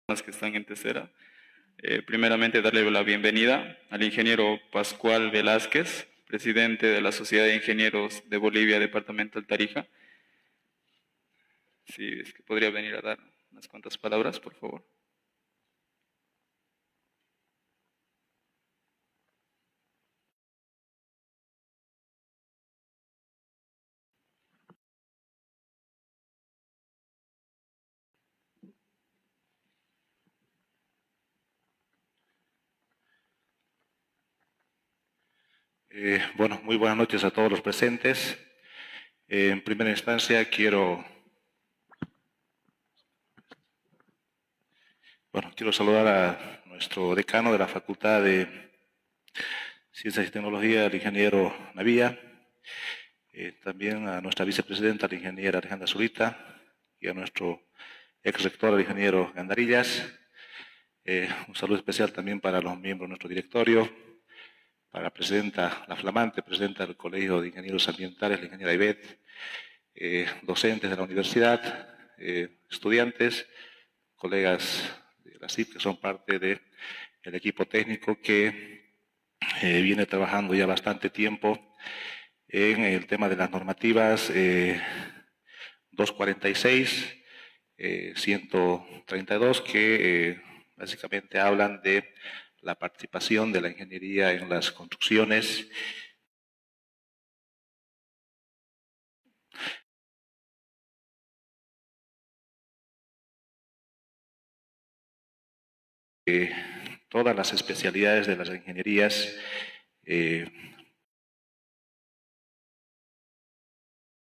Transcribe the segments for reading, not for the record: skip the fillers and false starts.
Las que están en tercera. Primeramente, darle la bienvenida al ingeniero Pascual Velázquez, presidente de la Sociedad de Ingenieros de Bolivia, Departamento del Tarija. Si es que podría venir a dar unas cuantas palabras, por favor. Bueno, muy buenas noches a todos los presentes. En primera instancia quiero saludar a nuestro decano de la Facultad de Ciencias y Tecnología, el ingeniero Navía, también a nuestra vicepresidenta, la ingeniera Alejandra Zurita, y a nuestro ex rector, el ingeniero Gandarillas. Un saludo especial también para los miembros de nuestro directorio, para la presidenta, la flamante presidenta del Colegio de Ingenieros Ambientales, la ingeniera Ivette, docentes de la universidad, estudiantes, colegas de la CIP que son parte del equipo técnico que viene trabajando ya bastante tiempo en el tema de las normativas 246, 132, que básicamente hablan de la participación de la ingeniería en las construcciones. Todas las especialidades de las ingenierías,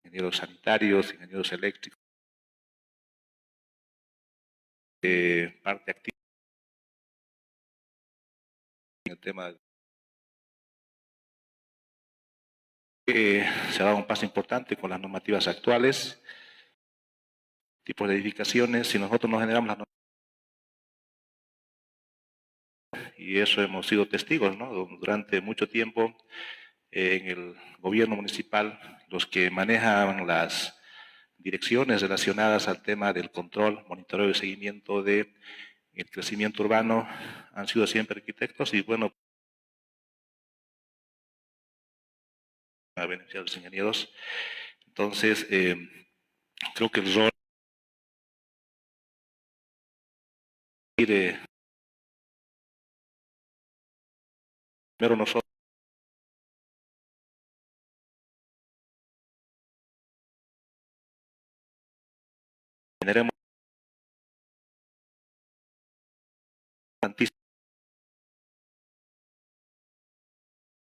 ingenieros sanitarios, ingenieros eléctricos, parte activa en el tema se ha dado un paso importante con las normativas actuales, tipos de edificaciones. Si nosotros no generamos las normativas, y eso hemos sido testigos, ¿no? Durante mucho tiempo en el gobierno municipal, los que manejan las direcciones relacionadas al tema del control, monitoreo y seguimiento del crecimiento urbano han sido siempre arquitectos y, bueno, a beneficiar a los ingenieros. Entonces, creo que el rol de primero nosotros generemos tantísimo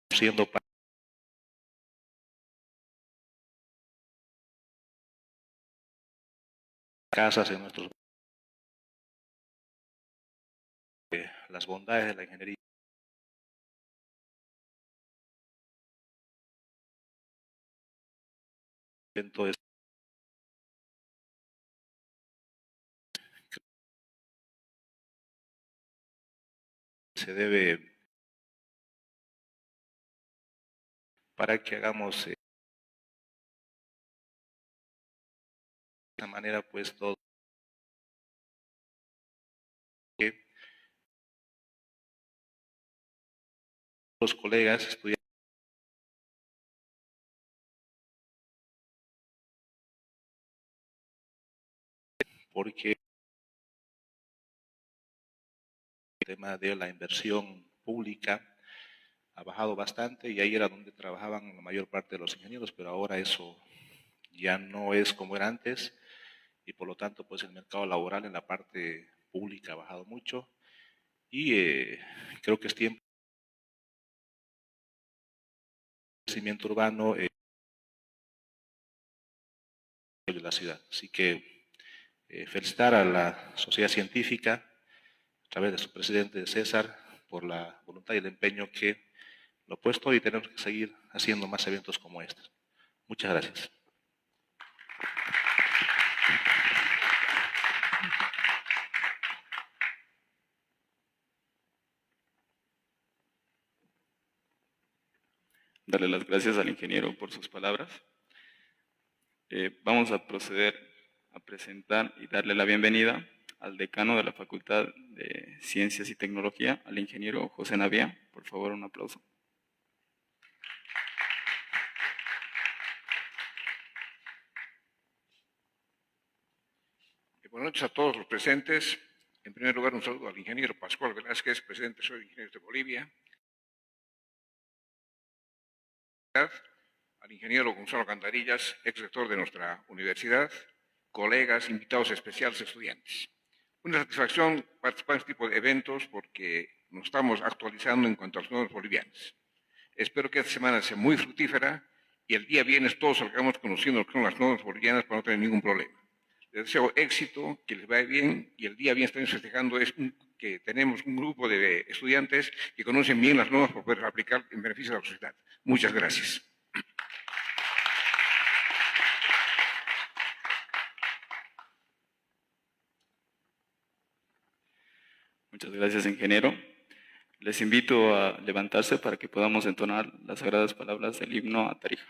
siendo para casas en nuestros las bondades de la ingeniería. Entonces, se debe para que hagamos de esa manera, pues, todo que los colegas estudiantes porque el tema de la inversión pública ha bajado bastante y ahí era donde trabajaban la mayor parte de los ingenieros, pero ahora eso ya no es como era antes y por lo tanto pues el mercado laboral en la parte pública ha bajado mucho y creo que es tiempo de crecimiento urbano de la ciudad. Así que felicitar a la sociedad científica a través de su presidente César por la voluntad y el empeño que lo ha puesto y tenemos que seguir haciendo más eventos como estos. Muchas gracias. Darle las gracias al ingeniero por sus palabras. Vamos a proceder a presentar y darle la bienvenida al decano de la Facultad de Ciencias y Tecnología, al ingeniero José Navía. Por favor, un aplauso. Buenas noches a todos los presentes. En primer lugar, un saludo al ingeniero Pascual Velázquez, presidente de Ingenieros de Bolivia. Al ingeniero Gonzalo Candarillas, ex rector de nuestra universidad, colegas, invitados especiales, estudiantes. Una satisfacción participar en este tipo de eventos porque nos estamos actualizando en cuanto a los nuevos bolivianos. Espero que esta semana sea muy fructífera y el día viernes todos salgamos conociendo lo que son las normas bolivianas para no tener ningún problema. Les deseo éxito, que les vaya bien y el día viernes estamos festejando que tenemos un grupo de estudiantes que conocen bien las normas para poder aplicar en beneficio de la sociedad. Muchas gracias. Muchas gracias, ingeniero. Les invito a levantarse para que podamos entonar las sagradas palabras del himno a Tarija.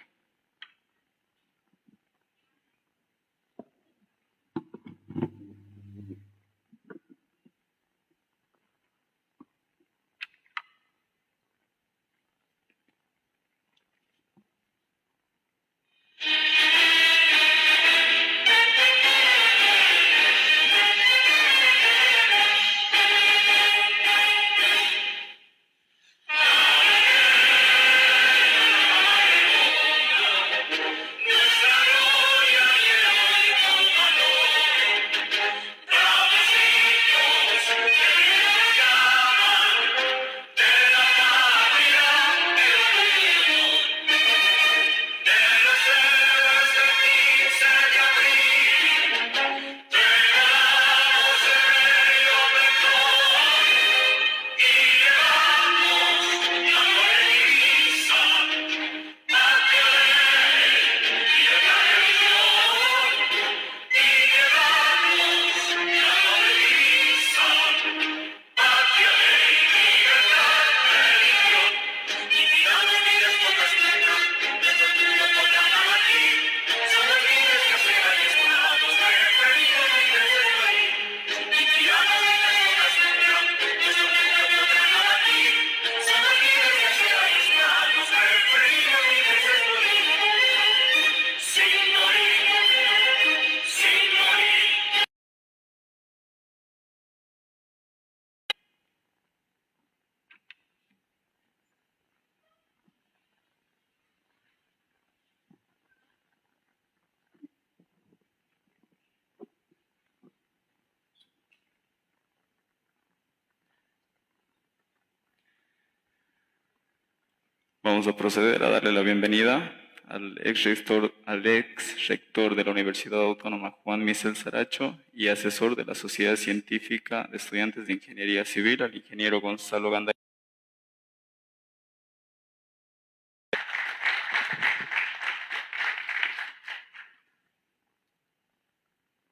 Vamos a proceder a darle la bienvenida al ex rector de la Universidad Autónoma Juan Michel Saracho y asesor de la Sociedad Científica de Estudiantes de Ingeniería Civil, al ingeniero Gonzalo Gandarillas.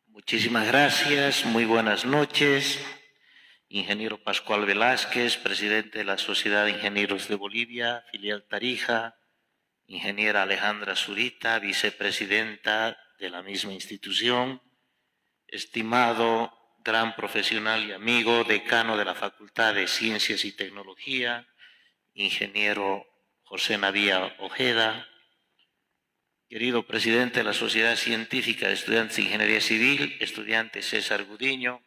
Muchísimas gracias, muy buenas noches. Ingeniero Pascual Velázquez, presidente de la Sociedad de Ingenieros de Bolivia, filial Tarija. Ingeniera Alejandra Zurita, vicepresidenta de la misma institución. Estimado gran profesional y amigo, decano de la Facultad de Ciencias y Tecnología, ingeniero José Navía Ojeda. Querido presidente de la Sociedad Científica de Estudiantes de Ingeniería Civil, estudiante César Gudiño,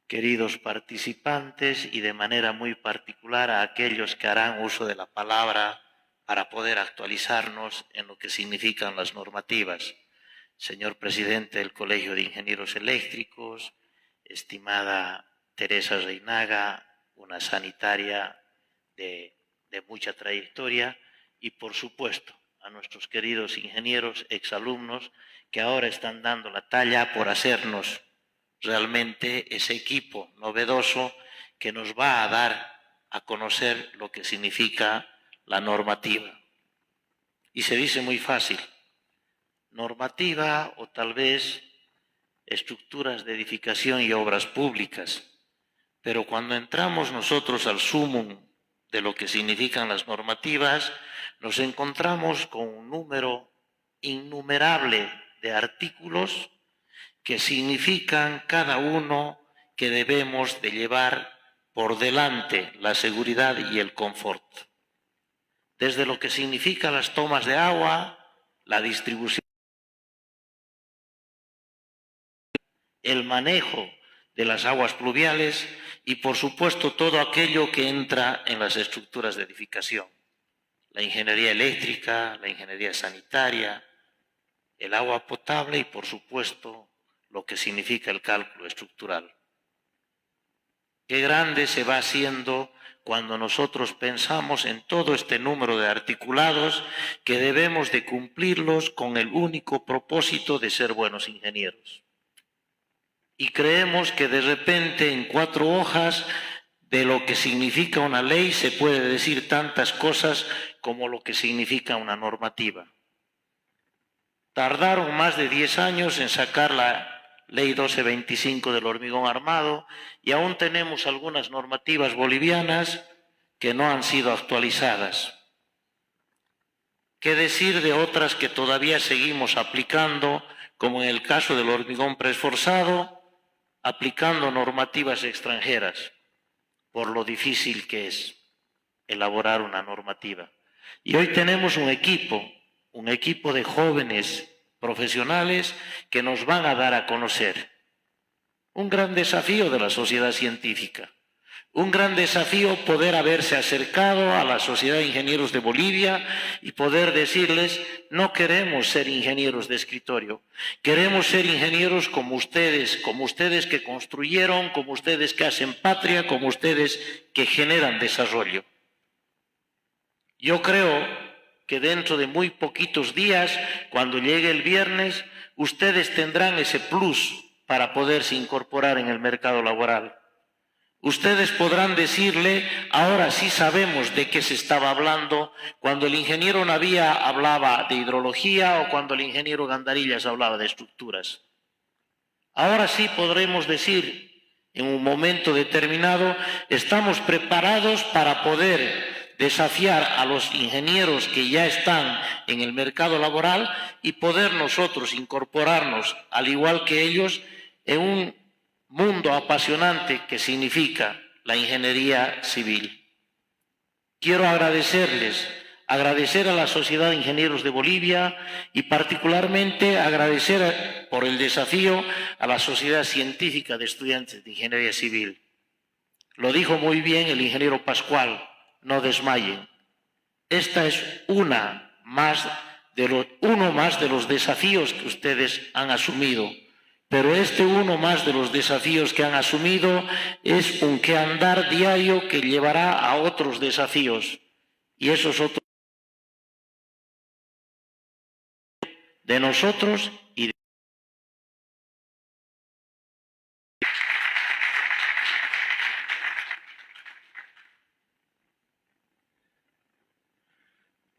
queridos participantes y de manera muy particular a aquellos que harán uso de la palabra para poder actualizarnos en lo que significan las normativas. Señor presidente del Colegio de Ingenieros Eléctricos, estimada Teresa Reinaga, una sanitaria de mucha trayectoria, y por supuesto a nuestros queridos ingenieros, exalumnos, que ahora están dando la talla por hacernos realmente ese equipo novedoso que nos va a dar a conocer lo que significa la normativa. Y se dice muy fácil, normativa o tal vez estructuras de edificación y obras públicas, pero cuando entramos nosotros al sumum de lo que significan las normativas, nos encontramos con un número innumerable de artículos que significan cada uno que debemos de llevar por delante la seguridad y el confort. Desde lo que significa las tomas de agua, la distribución, el manejo de las aguas pluviales y, por supuesto, todo aquello que entra en las estructuras de edificación. La ingeniería eléctrica, la ingeniería sanitaria, el agua potable y, por supuesto, lo que significa el cálculo estructural. Qué grande se va haciendo cuando nosotros pensamos en todo este número de articulados que debemos de cumplirlos con el único propósito de ser buenos ingenieros. Y creemos que de repente en 4 hojas de lo que significa una ley se puede decir tantas cosas como lo que significa una normativa. Tardaron más de 10 años en sacar la Ley 1225 del hormigón armado y aún tenemos algunas normativas bolivianas que no han sido actualizadas. ¿Qué decir de otras que todavía seguimos aplicando, como en el caso del hormigón preesforzado, aplicando normativas extranjeras, por lo difícil que es elaborar una normativa? Y hoy tenemos un equipo de jóvenes profesionales que nos van a dar a conocer. Un gran desafío de la sociedad científica, un gran desafío poder haberse acercado a la Sociedad de Ingenieros de Bolivia y poder decirles: no queremos ser ingenieros de escritorio, queremos ser ingenieros como ustedes que construyeron, como ustedes que hacen patria, como ustedes que generan desarrollo. Yo creo que dentro de muy poquitos días, cuando llegue el viernes, ustedes tendrán ese plus para poderse incorporar en el mercado laboral. Ustedes podrán decirle: ahora sí sabemos de qué se estaba hablando cuando el ingeniero Navía hablaba de hidrología o cuando el ingeniero Gandarillas hablaba de estructuras. Ahora sí podremos decir, en un momento determinado, estamos preparados para poder desafiar a los ingenieros que ya están en el mercado laboral y poder nosotros incorporarnos, al igual que ellos, en un mundo apasionante que significa la ingeniería civil. Quiero agradecer a la Sociedad de Ingenieros de Bolivia y particularmente agradecer por el desafío a la Sociedad Científica de Estudiantes de Ingeniería Civil. Lo dijo muy bien el ingeniero Pascual: no desmayen. Esta es uno más de los desafíos que ustedes han asumido, pero uno más de los desafíos que han asumido es un quehacer diario que llevará a otros desafíos, y esos otros de nosotros y de...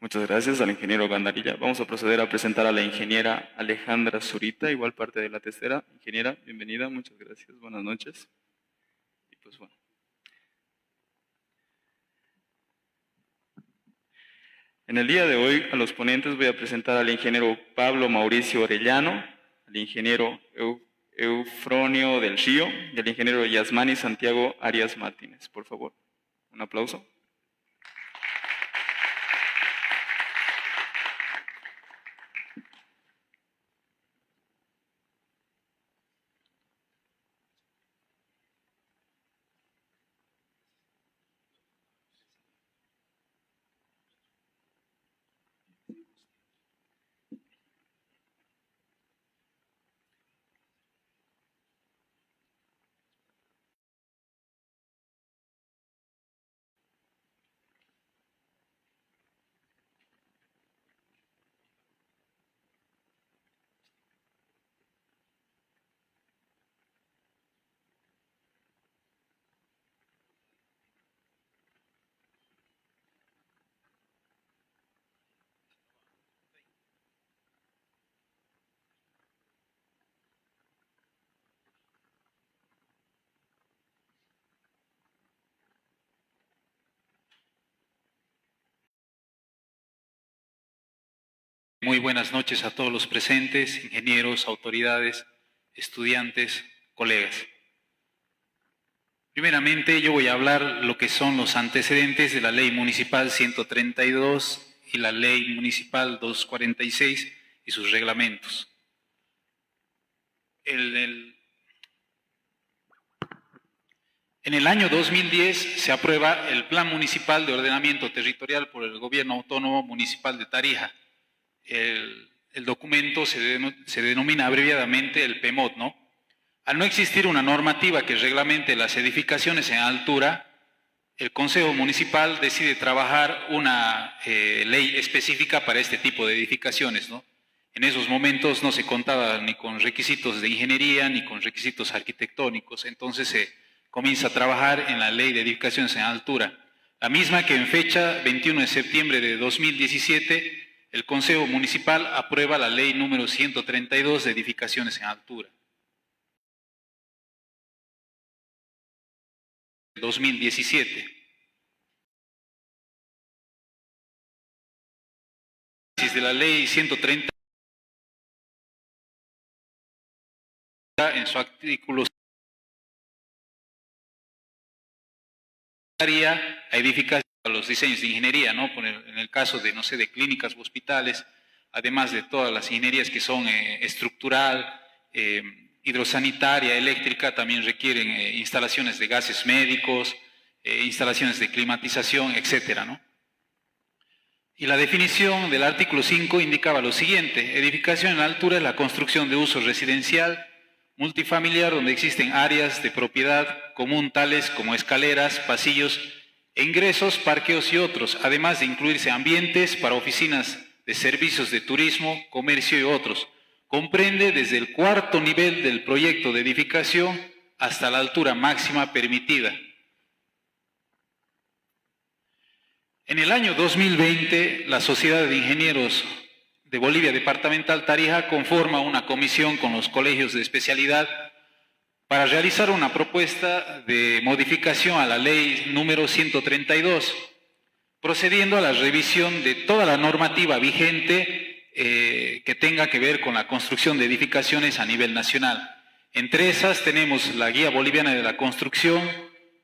Muchas gracias al ingeniero Gandarilla. Vamos a proceder a presentar a la ingeniera Alejandra Zurita, igual parte de la tercera. Ingeniera, bienvenida, muchas gracias, buenas noches. Y pues bueno. En el día de hoy, a los ponentes voy a presentar al ingeniero Pablo Mauricio Orellano, al ingeniero Eufronio del Río y al ingeniero Yasmani Santiago Arias Martínez. Por favor, un aplauso. Muy buenas noches a todos los presentes, ingenieros, autoridades estudiantes, colegas. Primeramente, yo voy a hablar lo que son los antecedentes de la Ley Municipal 132 y la Ley Municipal 246 y sus reglamentos. En el año 2010 se aprueba el Plan Municipal de Ordenamiento Territorial por el Gobierno Autónomo Municipal de Tarija. El documento se denomina abreviadamente el PEMOT, ¿no? Al no existir una normativa que reglamente las edificaciones en altura, el Consejo Municipal decide trabajar una ley específica para este tipo de edificaciones, ¿no? En esos momentos no se contaba ni con requisitos de ingeniería ni con requisitos arquitectónicos, entonces se comienza a trabajar en la Ley de Edificaciones en Altura, la misma que en fecha 21 de septiembre de 2017 el Consejo Municipal aprueba la Ley número 132 de Edificaciones en Altura. 2017. De la Ley 130 en su artículo a edificación a los diseños de ingeniería, ¿no? En el caso de, no sé, de clínicas o hospitales, además de todas las ingenierías que son estructural, hidrosanitaria, eléctrica, también requieren instalaciones de gases médicos, instalaciones de climatización, etcétera, ¿no? Y la definición del artículo 5 indicaba lo siguiente: edificación en altura es la construcción de uso residencial, multifamiliar, donde existen áreas de propiedad común tales como escaleras, pasillos, ingresos, parqueos y otros, además de incluirse ambientes para oficinas de servicios de turismo, comercio y otros. Comprende desde el cuarto nivel del proyecto de edificación hasta la altura máxima permitida. En el año 2020, la Sociedad de Ingenieros de Bolivia Departamental Tarija conforma una comisión con los colegios de especialidad para realizar una propuesta de modificación a la ley número 132, procediendo a la revisión de toda la normativa vigente que tenga que ver con la construcción de edificaciones a nivel nacional. Entre esas tenemos la Guía Boliviana de la Construcción,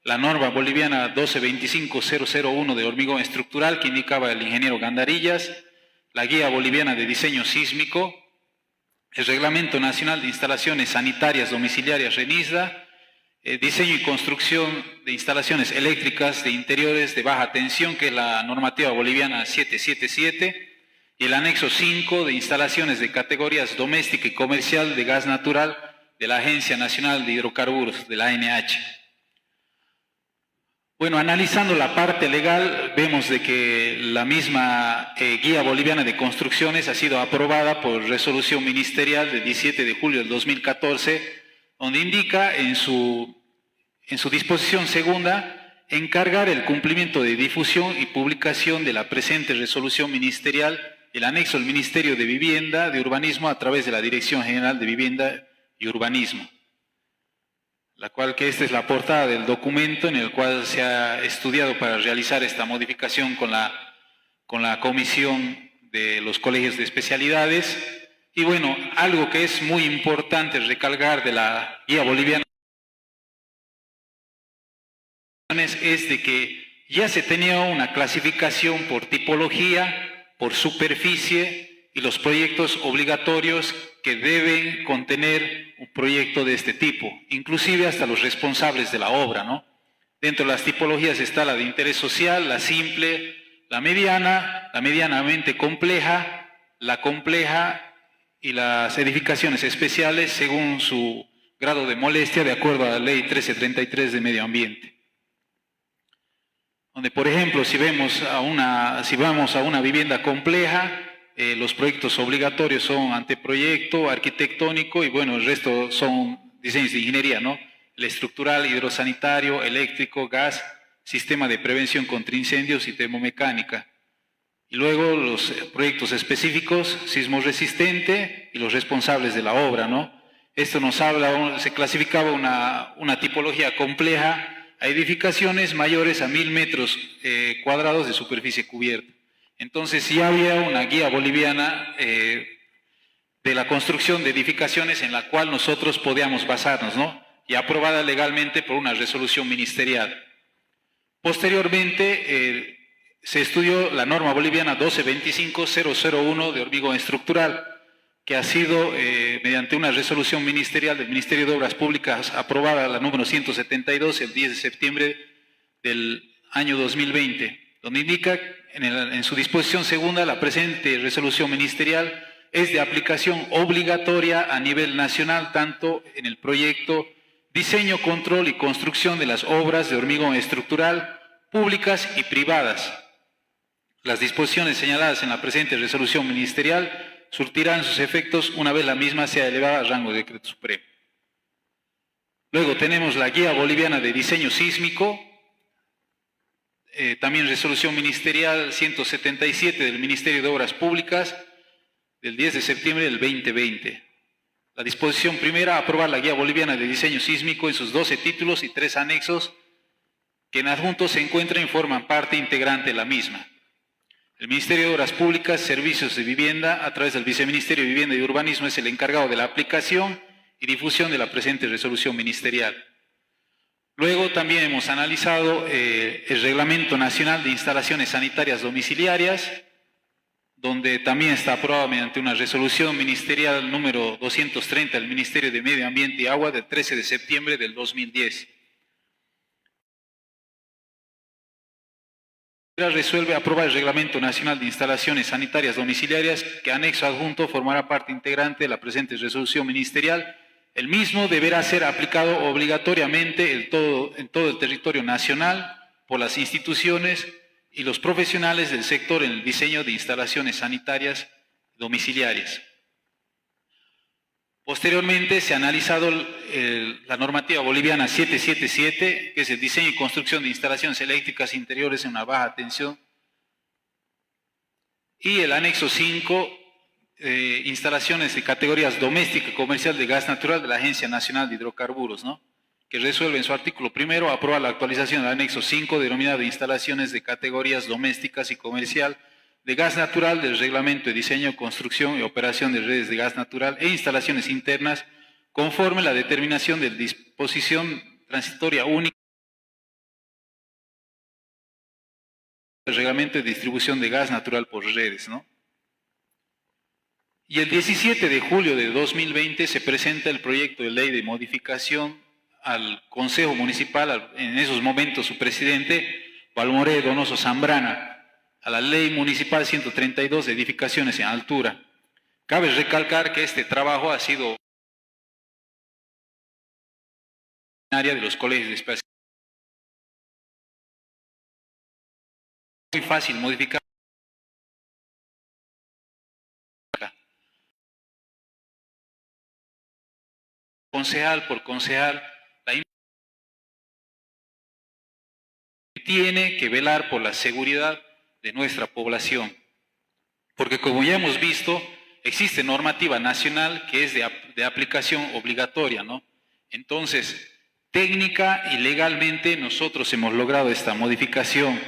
la norma boliviana 1225001 de hormigón estructural que indicaba el ingeniero Gandarillas, la Guía Boliviana de Diseño Sísmico, el Reglamento Nacional de Instalaciones Sanitarias Domiciliarias RENISDA, diseño y construcción de instalaciones eléctricas de interiores de baja tensión, que es la normativa boliviana 777, y el anexo 5 de instalaciones de categorías doméstica y comercial de gas natural de la Agencia Nacional de Hidrocarburos, de la ANH. Bueno, analizando la parte legal, vemos de que la misma Guía Boliviana de Construcciones ha sido aprobada por resolución ministerial del 17 de julio del 2014, donde indica en su disposición segunda encargar el cumplimiento de difusión y publicación de la presente resolución ministerial, el anexo al Ministerio de Vivienda, de Urbanismo, a través de la Dirección General de Vivienda y Urbanismo. La cual que esta es la portada del documento en el cual se ha estudiado para realizar esta modificación con la comisión de los colegios de especialidades. Y bueno, algo que es muy importante recalcar de la Guía Boliviana es de que ya se tenía una clasificación por tipología, por superficie y los proyectos obligatorios que deben contener un proyecto de este tipo, inclusive hasta los responsables de la obra, ¿no? Dentro de las tipologías está la de interés social, la simple, la mediana, la medianamente compleja, la compleja y las edificaciones especiales según su grado de molestia de acuerdo a la ley 1333 de medio ambiente. Donde, por ejemplo, si vamos a una vivienda compleja, los proyectos obligatorios son anteproyecto, arquitectónico y bueno, el resto son diseños de ingeniería, ¿no? El estructural, hidrosanitario, eléctrico, gas, sistema de prevención contra incendios y termomecánica. Y luego los proyectos específicos, sismo resistente y los responsables de la obra, ¿no? Esto nos habla, se clasificaba una tipología compleja a edificaciones mayores a 1000 metros cuadrados de superficie cubierta. Entonces ya había una guía boliviana de de la construcción de edificaciones en la cual nosotros podíamos basarnos, ¿no? Y aprobada legalmente por una resolución ministerial. Posteriormente, se estudió la norma boliviana 1225.001 de hormigón estructural, que ha sido, mediante una resolución ministerial del Ministerio de Obras Públicas, aprobada la número 172, el 10 de septiembre del año 2020, donde indica en su disposición segunda, la presente resolución ministerial es de aplicación obligatoria a nivel nacional, tanto en el proyecto diseño, control y construcción de las obras de hormigón estructural públicas y privadas. Las disposiciones señaladas en la presente resolución ministerial surtirán sus efectos una vez la misma sea elevada al rango de decreto supremo. Luego tenemos la Guía Boliviana de Diseño Sísmico, también resolución ministerial 177 del Ministerio de Obras Públicas del 10 de septiembre del 2020. La disposición primera, aprobar la Guía Boliviana de Diseño Sísmico en sus 12 títulos y 3 anexos que en adjunto se encuentran y forman parte integrante de la misma. El Ministerio de Obras Públicas, Servicios de Vivienda, a través del Viceministerio de Vivienda y Urbanismo, es el encargado de la aplicación y difusión de la presente resolución ministerial. Luego también hemos analizado el Reglamento Nacional de Instalaciones Sanitarias Domiciliarias, donde también está aprobado mediante una resolución ministerial número 230 del Ministerio de Medio Ambiente y Agua del 13 de septiembre del 2010. Resuelve aprobar el Reglamento Nacional de Instalaciones Sanitarias Domiciliarias, que anexo adjunto formará parte integrante de la presente resolución ministerial. El mismo deberá ser aplicado obligatoriamente en todo el territorio nacional por las instituciones y los profesionales del sector en el diseño de instalaciones sanitarias domiciliarias. Posteriormente se ha analizado la normativa boliviana 777, que es el diseño y construcción de instalaciones eléctricas interiores en una baja tensión, y el anexo 5, instalaciones de categorías doméstica y comercial de gas natural de la Agencia Nacional de Hidrocarburos, ¿no? Que resuelve en su artículo primero aprobar la actualización del anexo 5 denominado instalaciones de categorías domésticas y comercial de gas natural del Reglamento de Diseño, Construcción y Operación de Redes de Gas Natural e Instalaciones Internas, conforme a la determinación de disposición transitoria única del Reglamento de Distribución de Gas Natural por Redes, ¿no? Y el 17 de julio de 2020 se presenta el proyecto de ley de modificación al Consejo Municipal, en esos momentos su presidente, Valmoré Donoso Zambrana, a la Ley Municipal 132 de Edificaciones en Altura. Cabe recalcar que este trabajo ha sido área de los colegios de especialidad. Muy fácil modificar. Concejal por concejal, tiene que velar por la seguridad de nuestra población, porque como ya hemos visto, existe normativa nacional que es de aplicación obligatoria, ¿no? Entonces, técnica y legalmente nosotros hemos logrado esta modificación.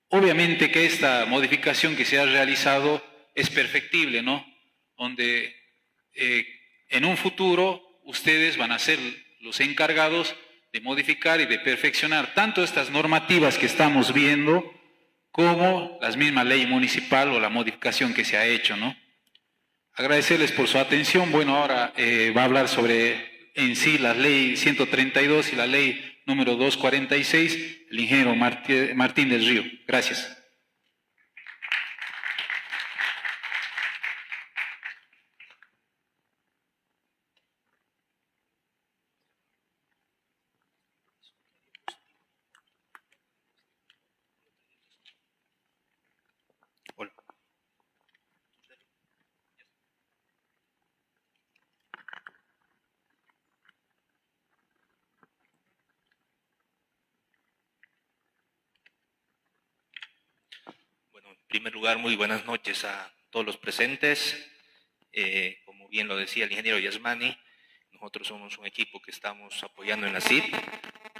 Obviamente que esta modificación que se ha realizado es perfectible, ¿no? Donde en un futuro ustedes van a ser los encargados de modificar y de perfeccionar tanto estas normativas que estamos viendo como la misma ley municipal o la modificación que se ha hecho, ¿no? Agradecerles por su atención. Bueno, ahora va a hablar sobre en sí la ley 132 y la ley número 246, el ingeniero Martín del Río. Gracias. En primer lugar, muy buenas noches a todos los presentes. Como bien lo decía el ingeniero Yasmani, nosotros somos un equipo que estamos apoyando en la CID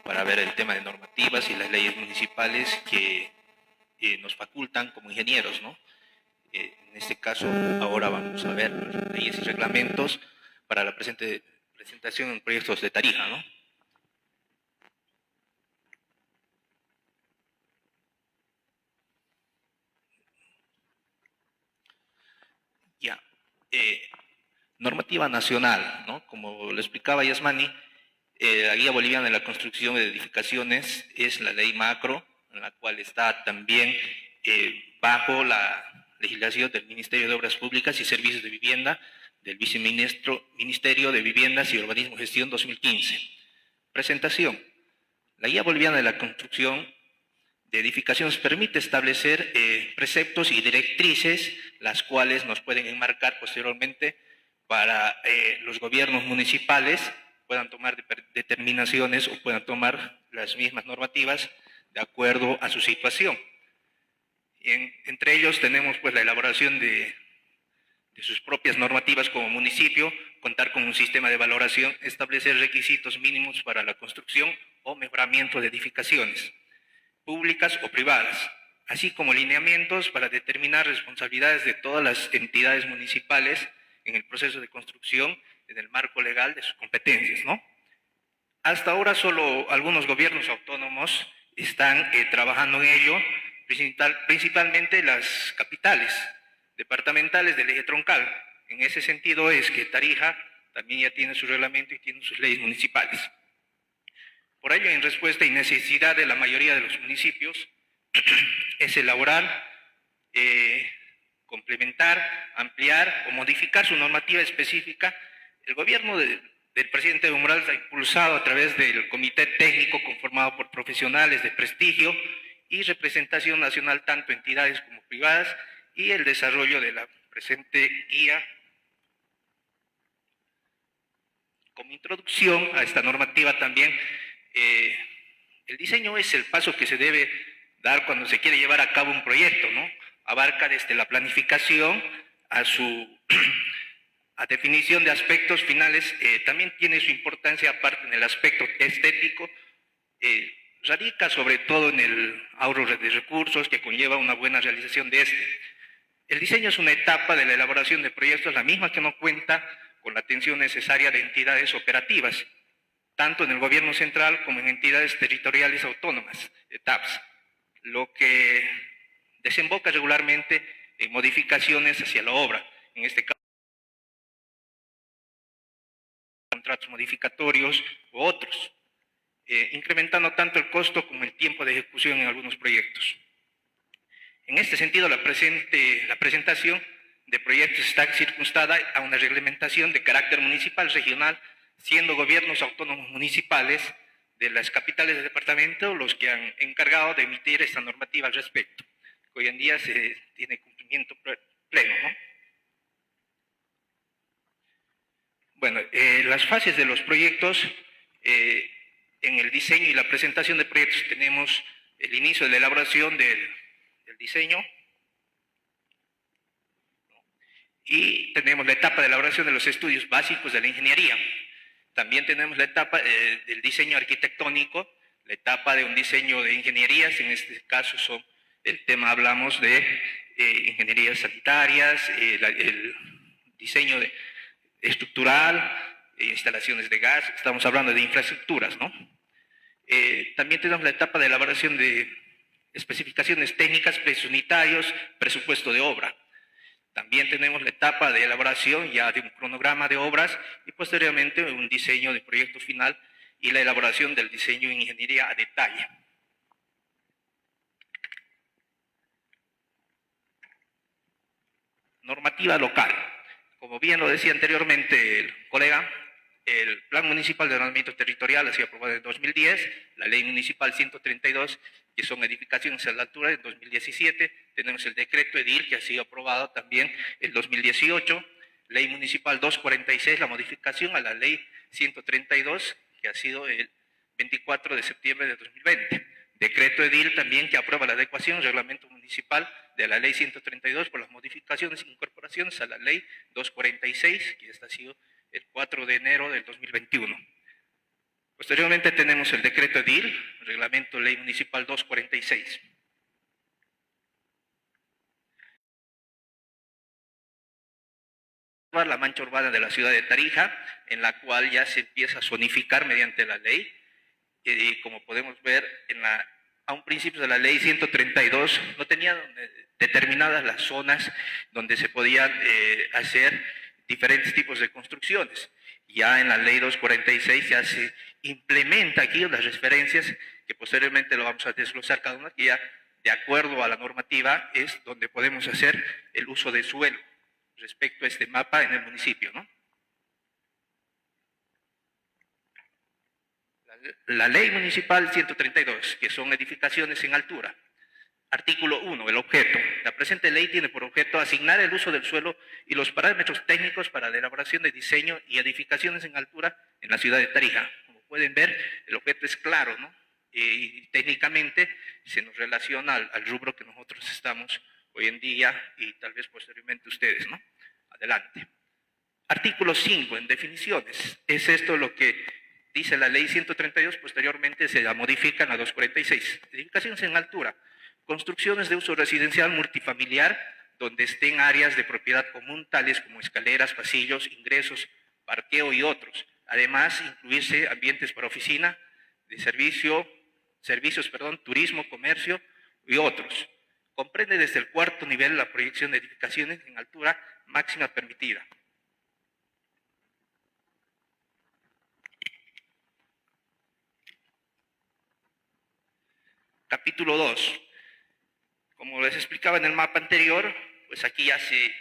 para ver el tema de normativas y las leyes municipales que nos facultan como ingenieros, ¿no? En este caso, ahora vamos a ver leyes y reglamentos para la presentación en proyectos de Tarija, ¿no? Ya. Normativa nacional, ¿no? Como lo explicaba Yasmani, la Guía Boliviana de la Construcción de Edificaciones es la ley macro, en la cual está también bajo la legislación del Ministerio de Obras Públicas y Servicios de Vivienda, del Ministerio de Viviendas y Urbanismo y Gestión 2015. Presentación. La Guía Boliviana de la Construcción de Edificaciones permite establecer preceptos y directrices, las cuales nos pueden enmarcar posteriormente para los gobiernos municipales puedan tomar determinaciones o puedan tomar las mismas normativas de acuerdo a su situación. Entre ellos tenemos pues la elaboración de sus propias normativas como municipio, contar con un sistema de valoración, establecer requisitos mínimos para la construcción o mejoramiento de edificaciones públicas o privadas, así como lineamientos para determinar responsabilidades de todas las entidades municipales en el proceso de construcción en el marco legal de sus competencias, ¿no? Hasta ahora solo algunos gobiernos autónomos están trabajando en ello, principalmente las capitales departamentales del eje troncal. En ese sentido es que Tarija también ya tiene su reglamento y tiene sus leyes municipales. Por ello, en respuesta y necesidad de la mayoría de los municipios, es elaborar, complementar, ampliar o modificar su normativa específica. El gobierno del presidente Evo Morales ha impulsado a través del comité técnico conformado por profesionales de prestigio y representación nacional, tanto entidades como privadas, y el desarrollo de la presente guía. Como introducción a esta normativa también, el diseño es el paso que se debe dar cuando se quiere llevar a cabo un proyecto, ¿no? Abarca desde la planificación a su definición de aspectos finales, también tiene su importancia aparte en el aspecto estético, radica sobre todo en el ahorro de recursos que conlleva una buena realización de este. El diseño es una etapa de la elaboración de proyectos, la misma que no cuenta con la atención necesaria de entidades operativas, tanto en el gobierno central como en entidades territoriales autónomas, TAPS, lo que desemboca regularmente en modificaciones hacia la obra, en este caso contratos modificatorios u otros, incrementando tanto el costo como el tiempo de ejecución en algunos proyectos. En este sentido, la presentación de proyectos está circunstada a una reglamentación de carácter municipal regional, siendo gobiernos autónomos municipales de las capitales del departamento los que han encargado de emitir esta normativa al respecto, que hoy en día se tiene cumplimiento pleno, ¿no? Bueno, las fases de los proyectos, en el diseño y la presentación de proyectos tenemos el inicio de la elaboración del diseño, y tenemos la etapa de elaboración de los estudios básicos de la ingeniería. También tenemos la etapa del diseño arquitectónico, la etapa de un diseño de ingenierías, en este caso hablamos de ingenierías sanitarias, el diseño estructural, instalaciones de gas, estamos hablando de infraestructuras, ¿no? También tenemos la etapa de elaboración de especificaciones técnicas, precios unitarios, presupuesto de obra. También tenemos la etapa de elaboración ya de un cronograma de obras y posteriormente un diseño de proyecto final y la elaboración del diseño en ingeniería a detalle. Normativa local. Como bien lo decía anteriormente el colega, el Plan Municipal de Ordenamiento Territorial ha sido aprobado en 2010, la Ley Municipal 132, que son edificaciones a la altura, en 2017, tenemos el Decreto Edil, que ha sido aprobado también en 2018, Ley Municipal 246, la modificación a la Ley 132, que ha sido el 24 de septiembre de 2020. Decreto Edil también que aprueba la adecuación al reglamento municipal de la Ley 132 por las modificaciones e incorporaciones a la Ley 246, que esta ha sido el 4 de enero del 2021. Posteriormente tenemos el Decreto Edil, Reglamento Ley Municipal 246. actuar la mancha urbana de la ciudad de Tarija, en la cual ya se empieza a zonificar mediante la ley. Como podemos ver, a un principio de la ley 132 no tenían determinadas las zonas donde se podían hacer diferentes tipos de construcciones. Ya en la ley 246 ya se implementa aquí las referencias, que posteriormente lo vamos a desglosar cada una, que ya de acuerdo a la normativa es donde podemos hacer el uso de suelo respecto a este mapa en el municipio, ¿no? La ley municipal 132, que son edificaciones en altura. Artículo 1, el objeto. La presente ley tiene por objeto asignar el uso del suelo y los parámetros técnicos para la elaboración de diseño y edificaciones en altura en la ciudad de Tarija. Como pueden ver, el objeto es claro, ¿no? Y técnicamente se nos relaciona al rubro que nosotros estamos hoy en día y tal vez posteriormente ustedes, ¿no? Adelante. Artículo 5, en definiciones. Es esto lo que dice la ley 132, posteriormente se la modifica en la 246. Edificaciones en altura. Construcciones de uso residencial multifamiliar donde estén áreas de propiedad común tales como escaleras, pasillos, ingresos, parqueo y otros. Además, incluirse ambientes para oficina, de servicios, turismo, comercio y otros. Comprende desde el cuarto nivel la proyección de edificaciones en altura máxima permitida. Capítulo 2. Como les explicaba en el mapa anterior, pues aquí ya se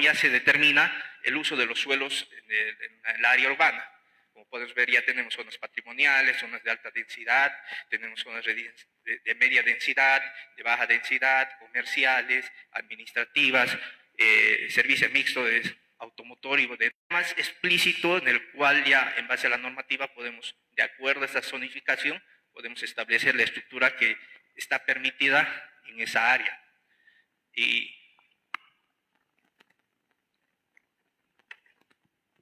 ya se determina el uso de los suelos en el área urbana. Como puedes ver, ya tenemos zonas patrimoniales, zonas de alta densidad, tenemos zonas de media densidad, de baja densidad, comerciales, administrativas, servicio mixto de automotor y de más explícito, en el cual ya en base a la normativa podemos, de acuerdo a esta zonificación, podemos establecer la estructura que está permitida en esa área. Y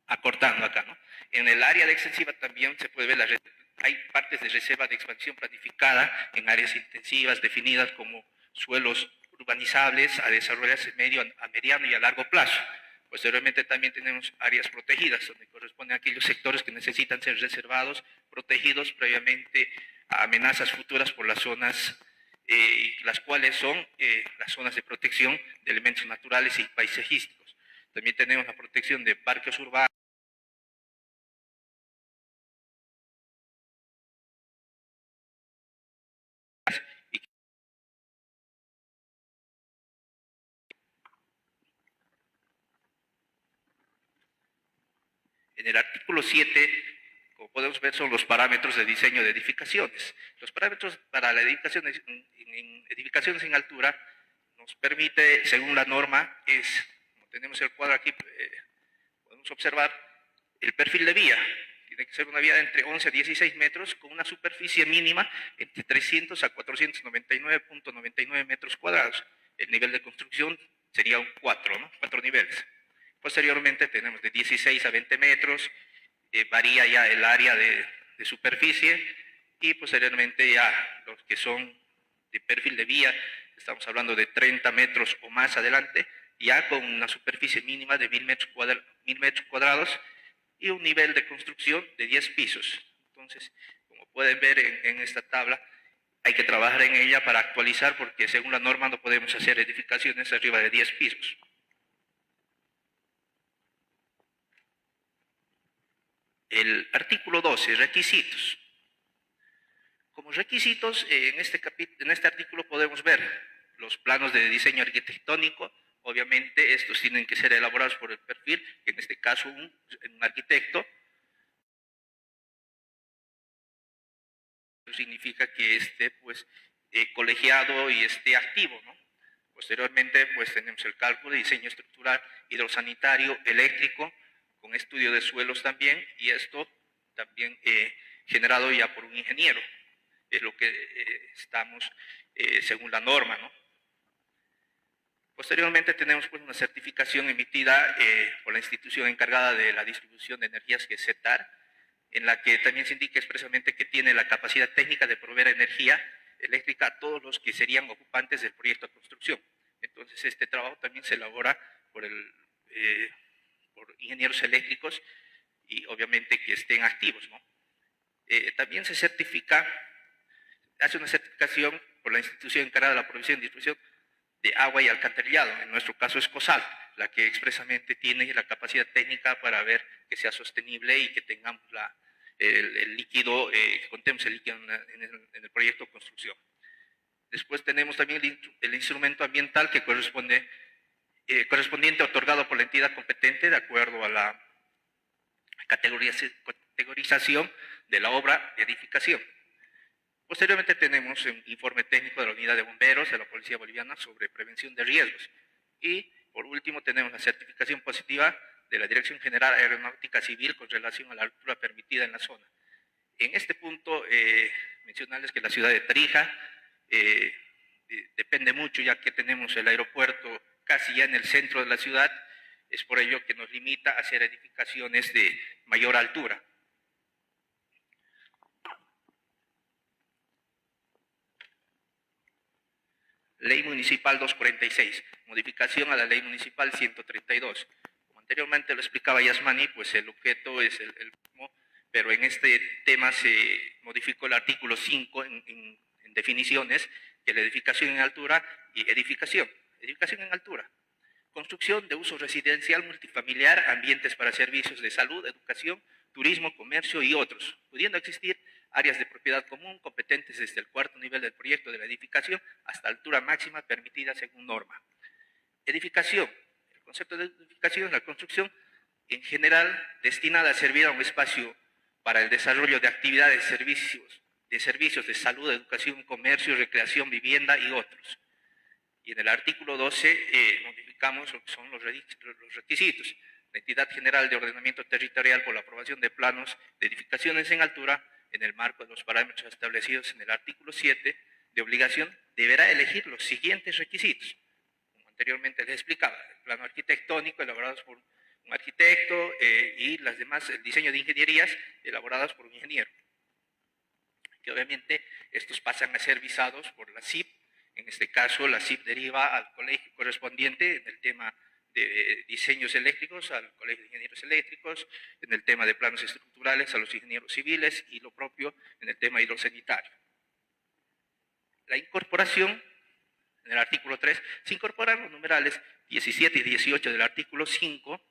acortando acá, ¿no? En el área de extensiva también se puede ver, hay partes de reserva de expansión planificada en áreas intensivas definidas como suelos urbanizables a desarrollarse a mediano y a largo plazo. Posteriormente también tenemos áreas protegidas, donde corresponden a aquellos sectores que necesitan ser reservados, protegidos previamente a amenazas futuras por las zonas, las cuales son las zonas de protección de elementos naturales y paisajísticos. También tenemos la protección de parques urbanos, en el artículo 7, como podemos ver, son los parámetros de diseño de edificaciones. Los parámetros para la edificación en edificaciones en altura nos permite, según la norma, como tenemos el cuadro aquí, podemos observar el perfil de vía. Tiene que ser una vía de entre 11 a 16 metros con una superficie mínima entre 300 a 499.99 metros cuadrados. El nivel de construcción sería un 4, ¿no? 4 niveles. Posteriormente tenemos de 16 a 20 metros, varía ya el área de superficie, y posteriormente ya los que son de perfil de vía, estamos hablando de 30 metros o más adelante, ya con una superficie mínima de 1000 metros cuadrados y un nivel de construcción de 10 pisos. Entonces, como pueden ver en esta tabla, hay que trabajar en ella para actualizar, porque según la norma no podemos hacer edificaciones arriba de 10 pisos. El artículo 12, requisitos. Como requisitos, en este artículo podemos ver los planos de diseño arquitectónico. Obviamente estos tienen que ser elaborados por el perfil, que en este caso un arquitecto. Significa que esté pues colegiado y esté activo, ¿no? Posteriormente pues tenemos el cálculo de diseño estructural, hidrosanitario, eléctrico, con estudio de suelos también, y esto también generado ya por un ingeniero. Es lo que estamos según la norma, ¿no? Posteriormente tenemos pues una certificación emitida por la institución encargada de la distribución de energías, que es CETAR, en la que también se indica expresamente que tiene la capacidad técnica de proveer energía eléctrica a todos los que serían ocupantes del proyecto de construcción. Entonces este trabajo también se elabora por ingenieros eléctricos y obviamente que estén activos, ¿no? También se certifica, hace una certificación por la institución encargada de la provisión y distribución de agua y alcantarillado, en nuestro caso es COSAL, la que expresamente tiene la capacidad técnica para ver que sea sostenible y que tengamos el líquido, que contemos el líquido en el proyecto de construcción. Después tenemos también el instrumento ambiental que correspondiente otorgado por la entidad competente de acuerdo a la categorización de la obra de edificación. Posteriormente tenemos un informe técnico de la Unidad de Bomberos de la Policía Boliviana sobre prevención de riesgos. Y por último tenemos la certificación positiva de la Dirección General Aeronáutica Civil con relación a la altura permitida en la zona. En este punto, mencionarles que la ciudad de Tarija depende mucho, ya que tenemos el aeropuerto casi ya en el centro de la ciudad, es por ello que nos limita a hacer edificaciones de mayor altura. Ley Municipal 246, modificación a la Ley Municipal 132. Como anteriormente lo explicaba Yasmani, pues el objeto es el mismo, pero en este tema se modificó el artículo 5 en definiciones, que la edificación en altura y edificación. Edificación en altura. Construcción de uso residencial multifamiliar, ambientes para servicios de salud, educación, turismo, comercio y otros, pudiendo existir áreas de propiedad común competentes desde el cuarto nivel del proyecto de la edificación hasta altura máxima permitida según norma. Edificación. El concepto de edificación es la construcción en general destinada a servir a un espacio para el desarrollo de actividades, servicios de salud, educación, comercio, recreación, vivienda y otros. Y en el artículo 12 modificamos lo que son los requisitos. La entidad general de ordenamiento territorial por la aprobación de planos de edificaciones en altura en el marco de los parámetros establecidos en el artículo 7 de obligación deberá elegir los siguientes requisitos. Como anteriormente les explicaba, el plano arquitectónico elaborados por un arquitecto y las demás, el diseño de ingenierías elaboradas por un ingeniero. Que obviamente estos pasan a ser visados por la CIP. En este caso, la CIP deriva al colegio correspondiente en el tema de diseños eléctricos, al Colegio de Ingenieros Eléctricos, en el tema de planos estructurales, a los ingenieros civiles, y lo propio en el tema hidrosanitario. La incorporación, en el artículo 3, se incorporan los numerales 17 y 18 del artículo 5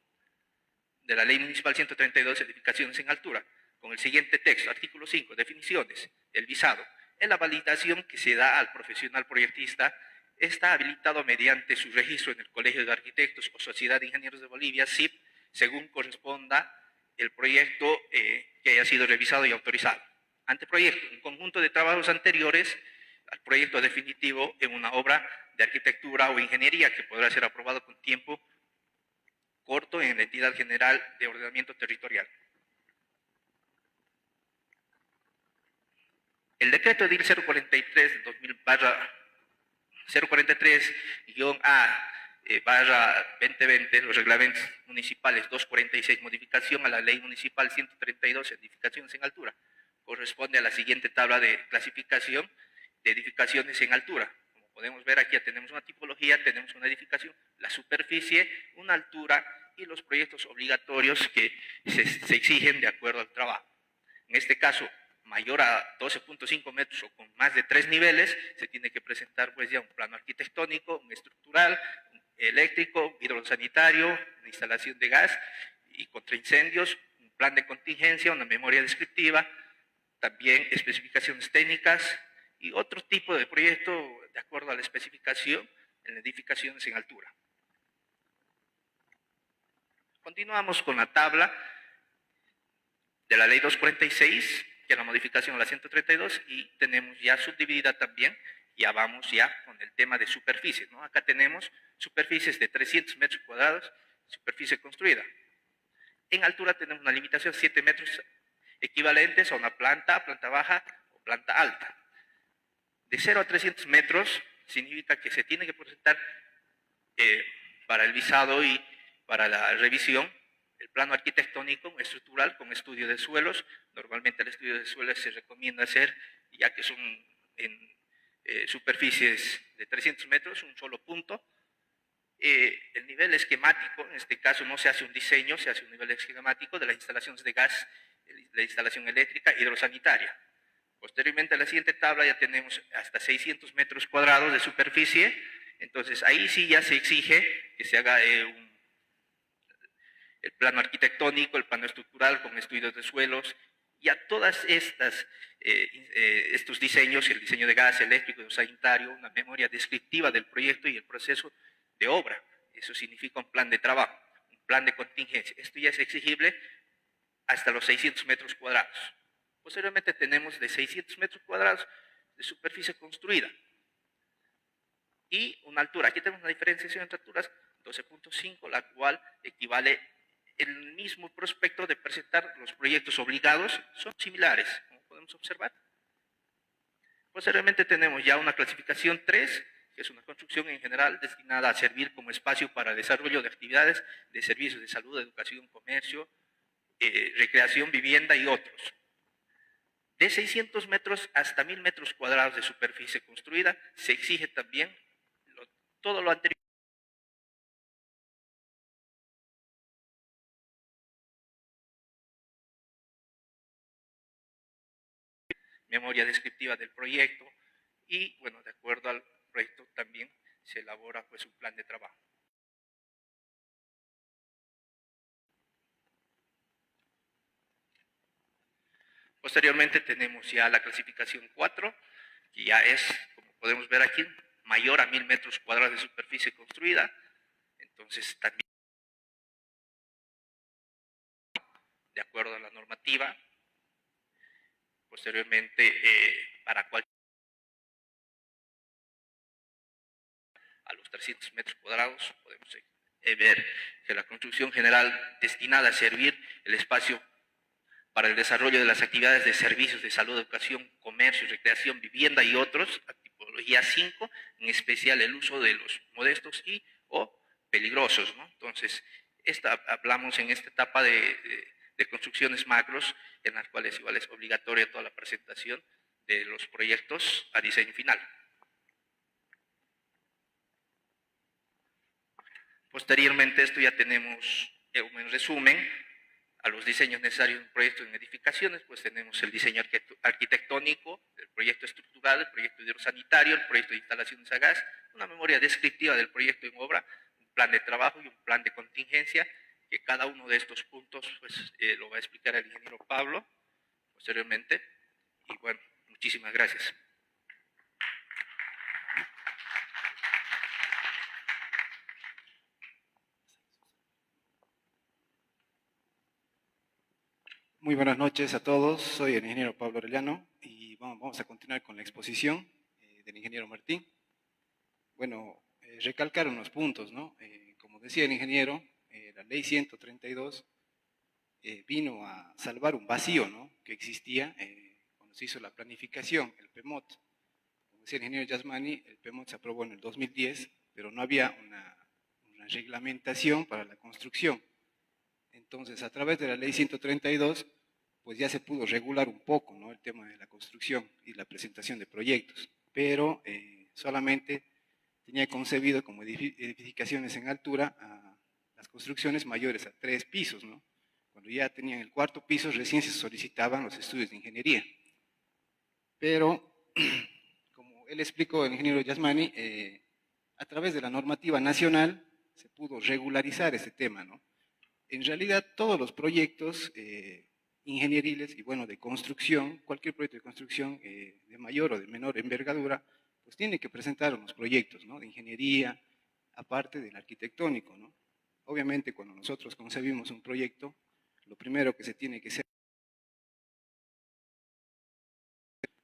de la Ley Municipal 132, edificaciones en altura, con el siguiente texto, artículo 5, definiciones, el visado. En la validación que se da al profesional proyectista está habilitado mediante su registro en el Colegio de Arquitectos o Sociedad de Ingenieros de Bolivia, SIP, según corresponda el proyecto que haya sido revisado y autorizado. Anteproyecto, un conjunto de trabajos anteriores al proyecto definitivo en una obra de arquitectura o ingeniería que podrá ser aprobado con tiempo corto en la entidad general de ordenamiento territorial. El decreto edil 043-A/2020, los reglamentos municipales 246, modificación a la ley municipal 132, edificaciones en altura, corresponde a la siguiente tabla de clasificación de edificaciones en altura. Como podemos ver aquí, ya tenemos una tipología, tenemos una edificación, la superficie, una altura y los proyectos obligatorios que se exigen de acuerdo al trabajo. En este caso, mayor a 12.5 metros o con más de 3 niveles, se tiene que presentar pues ya un plano arquitectónico, un estructural, un eléctrico, hidrosanitario, una instalación de gas y contra incendios, un plan de contingencia, una memoria descriptiva, también especificaciones técnicas y otro tipo de proyecto de acuerdo a la especificación en edificaciones en altura. Continuamos con la tabla de la ley 246, que es la modificación a la 132, y tenemos ya subdividida también, ya vamos ya con el tema de superficies, ¿no? Acá tenemos superficies de 300 metros cuadrados, superficie construida. En altura tenemos una limitación de 7 metros equivalentes a una planta baja o planta alta. De 0 a 300 metros significa que se tiene que presentar para el visado y para la revisión el plano arquitectónico estructural con estudio de suelos. Normalmente el estudio de suelos se recomienda hacer, ya que son en superficies de 300 metros, un solo punto, el nivel esquemático, en este caso no se hace un diseño, se hace un nivel esquemático de las instalaciones de gas, la instalación eléctrica, hidrosanitaria. Posteriormente, a la siguiente tabla ya tenemos hasta 600 metros cuadrados de superficie, entonces ahí sí ya se exige que se haga el plano arquitectónico, el plano estructural con estudios de suelos, y a todas estos diseños, el diseño de gas, eléctrico, hidrosanitario, una memoria descriptiva del proyecto y el proceso de obra. Eso significa un plan de trabajo, un plan de contingencia. Esto ya es exigible hasta los 600 metros cuadrados. Posteriormente tenemos de 600 metros cuadrados de superficie construida y una altura. Aquí tenemos una diferenciación entre alturas 12.5, la cual equivale el mismo prospecto de presentar los proyectos obligados, son similares, como podemos observar. Posteriormente tenemos ya una clasificación 3, que es una construcción en general destinada a servir como espacio para desarrollo de actividades de servicios de salud, educación, comercio, recreación, vivienda y otros. De 600 metros hasta 1000 metros cuadrados de superficie construida, se exige también todo lo anterior. Memoria descriptiva del proyecto y, bueno, de acuerdo al proyecto también se elabora pues un plan de trabajo. Posteriormente tenemos ya la clasificación 4, que ya es, como podemos ver aquí, mayor a 1000 metros cuadrados de superficie construida. Entonces también, de acuerdo a la normativa, posteriormente para cualquier a los 300 metros cuadrados podemos ver que la construcción general destinada a servir el espacio para el desarrollo de las actividades de servicios de salud, educación, comercio, recreación, vivienda y otros, a tipología 5, en especial el uso de los modestos y o peligrosos, ¿no? Entonces, hablamos en esta etapa de construcciones macros, en las cuales igual es obligatoria toda la presentación de los proyectos a diseño final. Posteriormente, esto ya tenemos en resumen a los diseños necesarios de un proyecto en edificaciones, pues tenemos el diseño arquitectónico, el proyecto estructural, el proyecto hidrosanitario, el proyecto de instalaciones a gas, una memoria descriptiva del proyecto en obra, un plan de trabajo y un plan de contingencia, que cada uno de estos puntos pues, lo va a explicar el ingeniero Pablo posteriormente. Y bueno, muchísimas gracias. Muy buenas noches a todos, soy el ingeniero Pablo Orellano y vamos a continuar con la exposición del ingeniero Martín. Bueno, recalcar unos puntos, ¿no? Como decía el ingeniero, la ley 132 vino a salvar un vacío, ¿no?, que existía cuando se hizo la planificación, el PEMOT. Como decía el ingeniero Yasmani, el PEMOT se aprobó en el 2010, pero no había una reglamentación para la construcción. Entonces, a través de la ley 132, pues ya se pudo regular un poco, ¿no?, el tema de la construcción y la presentación de proyectos, pero solamente tenía concebido como edificaciones en altura a las construcciones mayores a 3 pisos, ¿no? Cuando ya tenían el 4º piso, recién se solicitaban los estudios de ingeniería. Pero, como él explicó, el ingeniero Yasmani, a través de la normativa nacional se pudo regularizar este tema, ¿no? En realidad, todos los proyectos ingenieriles y, bueno, de construcción, cualquier proyecto de construcción de mayor o de menor envergadura, pues tiene que presentar unos proyectos, ¿no?, de ingeniería, aparte del arquitectónico, ¿no? Obviamente, cuando nosotros concebimos un proyecto, lo primero que se tiene que hacer,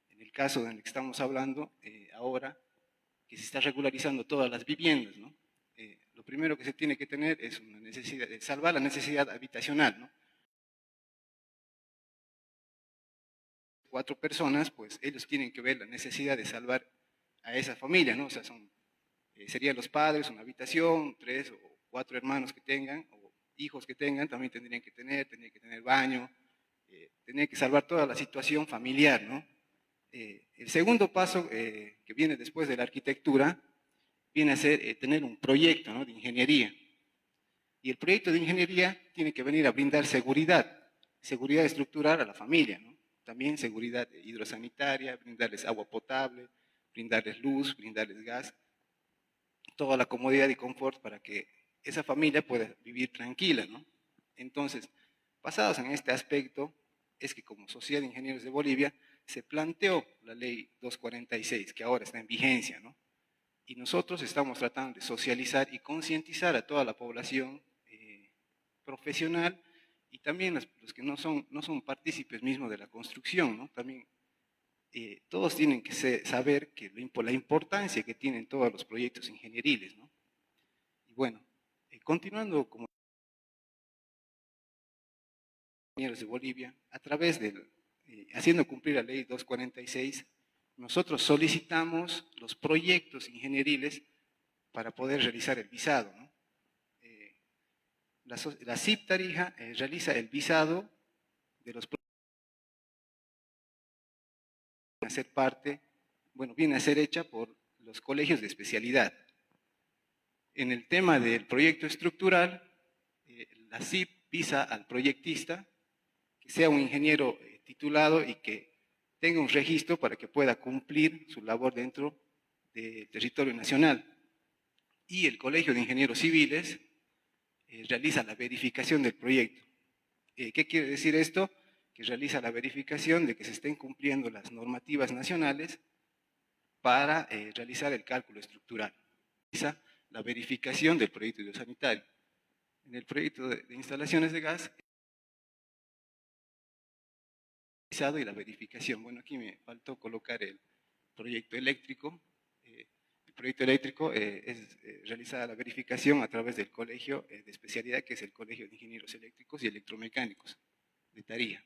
en el caso del que estamos hablando ahora, que se está regularizando todas las viviendas, ¿no? Lo primero que se tiene que tener es una necesidad de salvar la necesidad habitacional, ¿no? 4 personas, pues ellos tienen que ver la necesidad de salvar a esa familia, ¿no? O sea, serían los padres, una habitación, 3 o 4 hermanos que tengan, o hijos que tengan, también tendrían que tener baño, tendrían que salvar toda la situación familiar, ¿no? El segundo paso que viene después de la arquitectura viene a ser tener un proyecto, ¿no?, de ingeniería. Y el proyecto de ingeniería tiene que venir a brindar seguridad estructural a la familia, ¿no? También seguridad hidrosanitaria, brindarles agua potable, brindarles luz, brindarles gas, toda la comodidad y confort para que esa familia pueda vivir tranquila, ¿no? Entonces, basados en este aspecto, es que como Sociedad de Ingenieros de Bolivia se planteó la ley 246, que ahora está en vigencia, ¿no? Y nosotros estamos tratando de socializar y concientizar a toda la población profesional y también los que no son partícipes mismos de la construcción, ¿no? También todos tienen que saber que la importancia que tienen todos los proyectos ingenieriles, ¿no? Y bueno, continuando como ingenieros de Bolivia, a través de haciendo cumplir la ley 246, nosotros solicitamos los proyectos ingenieriles para poder realizar el visado, ¿no? La CIP Tarija realiza el visado de los proyectos a ser parte, bueno, viene a ser hecha por los colegios de especialidad. En el tema del proyecto estructural, la CIP visa al proyectista que sea un ingeniero titulado y que tenga un registro para que pueda cumplir su labor dentro del territorio nacional. Y el Colegio de Ingenieros Civiles realiza la verificación del proyecto. ¿Qué quiere decir esto? Que realiza la verificación de que se estén cumpliendo las normativas nacionales para realizar el cálculo estructural. Realiza la verificación del proyecto hidrosanitario. En el proyecto de instalaciones de gas, y la verificación. Bueno, aquí me faltó colocar el proyecto eléctrico. El proyecto eléctrico es realizada la verificación a través del colegio de especialidad, que es el Colegio de Ingenieros Eléctricos y Electromecánicos de Tarija.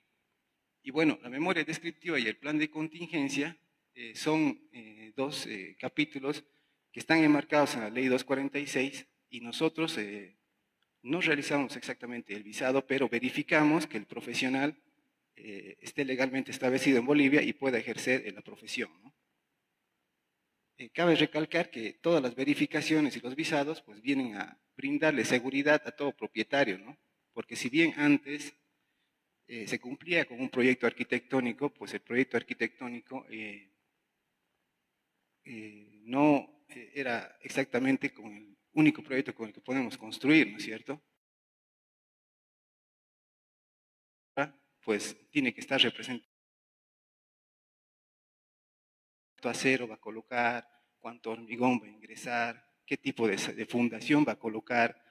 Y bueno, la memoria descriptiva y el plan de contingencia son dos capítulos que están enmarcados en la ley 246 y nosotros no realizamos exactamente el visado, pero verificamos que el profesional esté legalmente establecido en Bolivia y pueda ejercer la profesión, ¿no? Cabe recalcar que todas las verificaciones y los visados pues vienen a brindarle seguridad a todo propietario, ¿no? Porque si bien antes se cumplía con un proyecto arquitectónico, pues el proyecto arquitectónico no era exactamente con el único proyecto con el que podemos construir, ¿no es cierto? Pues tiene que estar representado cuánto acero va a colocar, cuánto hormigón va a ingresar, qué tipo de fundación va a colocar.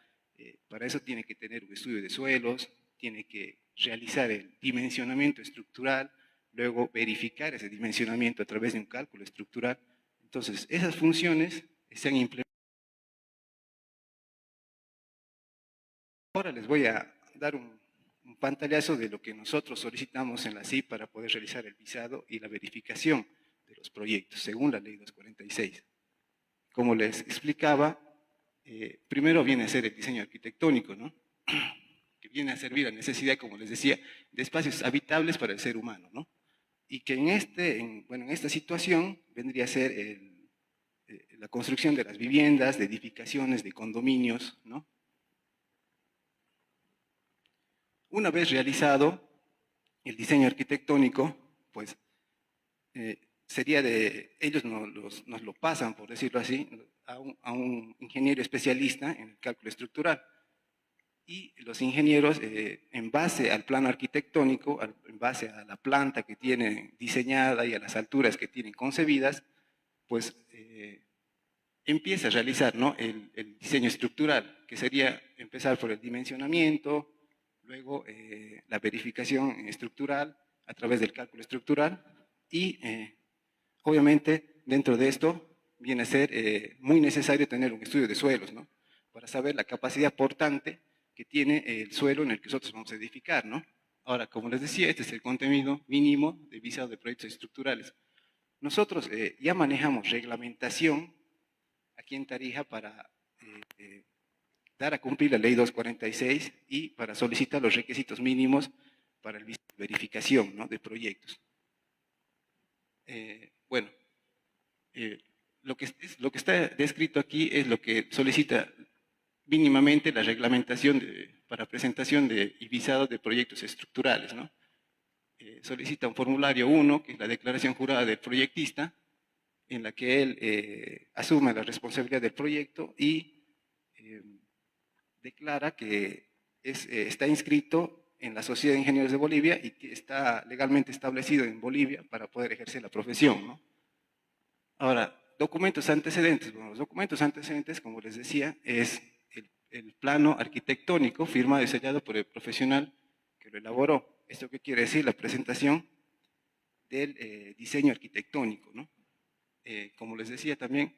Para eso tiene que tener un estudio de suelos, tiene que realizar el dimensionamiento estructural, luego verificar ese dimensionamiento a través de un cálculo estructural. Entonces, esas funciones se han implementado. Ahora les voy a dar un pantallazo de lo que nosotros solicitamos en la CIP para poder realizar el visado y la verificación de los proyectos, según la ley 246. Como les explicaba, primero viene a ser el diseño arquitectónico, ¿no? Que viene a servir a necesidad, como les decía, de espacios habitables para el ser humano, ¿no? Y que en esta situación vendría a ser la construcción de las viviendas, de edificaciones, de condominios, ¿no? Una vez realizado el diseño arquitectónico, pues sería ellos nos lo pasan, por decirlo así, a un ingeniero especialista en el cálculo estructural. Y los ingenieros, en base al plano arquitectónico, en base a la planta que tienen diseñada y a las alturas que tienen concebidas, pues empieza a realizar, ¿no?, el diseño estructural, que sería empezar por el dimensionamiento, luego la verificación estructural a través del cálculo estructural y obviamente dentro de esto viene a ser muy necesario tener un estudio de suelos, ¿no?, para saber la capacidad portante que tiene el suelo en el que nosotros vamos a edificar, ¿no? Ahora, como les decía, este es el contenido mínimo de visado de proyectos estructurales. Nosotros ya manejamos reglamentación aquí en Tarija para dar a cumplir la ley 246 y para solicitar los requisitos mínimos para la verificación, ¿no?, de proyectos. lo que está descrito aquí es lo que solicita mínimamente la reglamentación para presentación y visado de proyectos estructurales, ¿no? Solicita un formulario 1, que es la declaración jurada del proyectista, en la que él asume la responsabilidad del proyecto y declara que está inscrito en la Sociedad de Ingenieros de Bolivia y que está legalmente establecido en Bolivia para poder ejercer la profesión, ¿no? Ahora, documentos antecedentes. Bueno, los documentos antecedentes, como les decía, es el plano arquitectónico firmado y sellado por el profesional que lo elaboró. ¿Esto qué quiere decir? La presentación del diseño arquitectónico, ¿no? Como les decía también,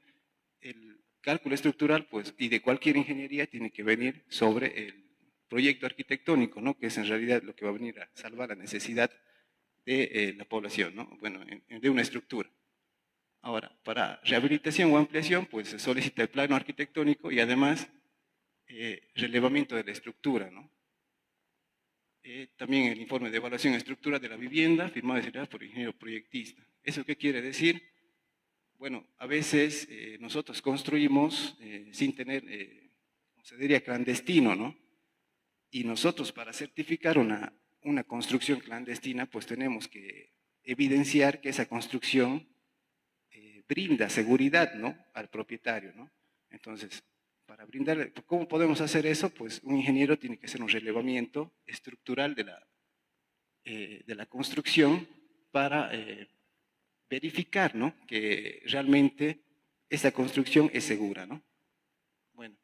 el cálculo estructural, pues, y de cualquier ingeniería tiene que venir sobre el proyecto arquitectónico, ¿no? Que es en realidad lo que va a venir a salvar la necesidad de la población, ¿no? Bueno, de una estructura. Ahora, para rehabilitación o ampliación, pues se solicita el plano arquitectónico y además relevamiento de la estructura, ¿no? También el informe de evaluación estructural de la vivienda, firmado y sellado por el ingeniero proyectista. ¿Eso qué quiere decir? Bueno, a veces nosotros construimos sin tener, como se diría, clandestino, ¿no? Y nosotros para certificar una construcción clandestina, pues tenemos que evidenciar que esa construcción brinda seguridad, ¿no?, al propietario, ¿no? Entonces, para brindarle, ¿cómo podemos hacer eso? Pues un ingeniero tiene que hacer un relevamiento estructural de la construcción para verificar, ¿no?, que realmente esa construcción es segura, ¿no? Bueno,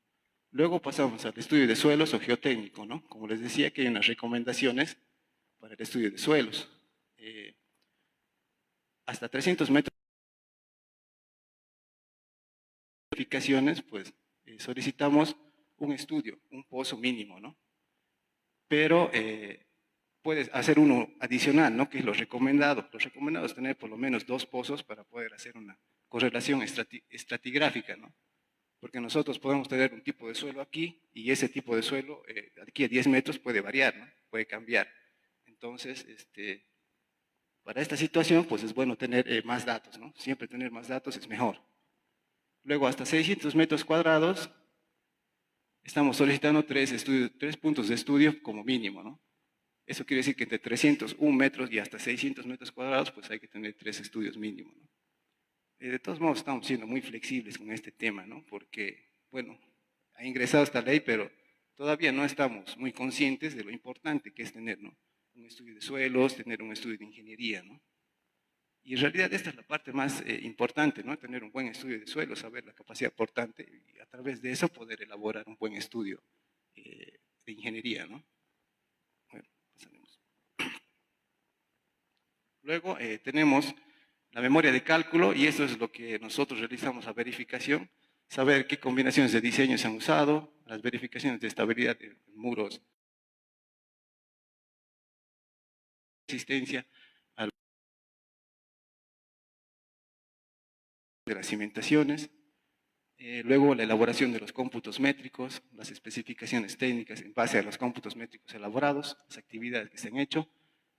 luego pasamos al estudio de suelos o geotécnico, ¿no? Como les decía, que hay unas recomendaciones para el estudio de suelos. Hasta 300 metros de verificaciones, pues solicitamos un estudio, un pozo mínimo, ¿no? Pero puedes hacer uno adicional, ¿no?, que es lo recomendado. Lo recomendado es tener por lo menos 2 pozos para poder hacer una correlación estratigráfica, ¿no? Porque nosotros podemos tener un tipo de suelo aquí y ese tipo de suelo aquí a 10 metros puede variar, ¿no?, puede cambiar. Entonces, para esta situación, pues es bueno tener más datos, ¿no? Siempre tener más datos es mejor. Luego, hasta 600 metros cuadrados, estamos solicitando 3 puntos de estudio como mínimo, ¿no? Eso quiere decir que entre 301 metros y hasta 600 metros cuadrados, pues hay que tener 3 estudios mínimo, ¿no? De todos modos, estamos siendo muy flexibles con este tema, ¿no? Porque, bueno, ha ingresado esta ley, pero todavía no estamos muy conscientes de lo importante que es tener, ¿no?, un estudio de suelos, tener un estudio de ingeniería, ¿no? Y en realidad esta es la parte más importante, ¿no? Tener un buen estudio de suelos, saber la capacidad portante y a través de eso poder elaborar un buen estudio de ingeniería, ¿no? Bueno, pasaremos. Luego tenemos la memoria de cálculo y eso es lo que nosotros realizamos a verificación, saber qué combinaciones de diseño se han usado, las verificaciones de estabilidad de muros, resistencia de las cimentaciones, luego la elaboración de los cómputos métricos, las especificaciones técnicas en base a los cómputos métricos elaborados, las actividades que se han hecho,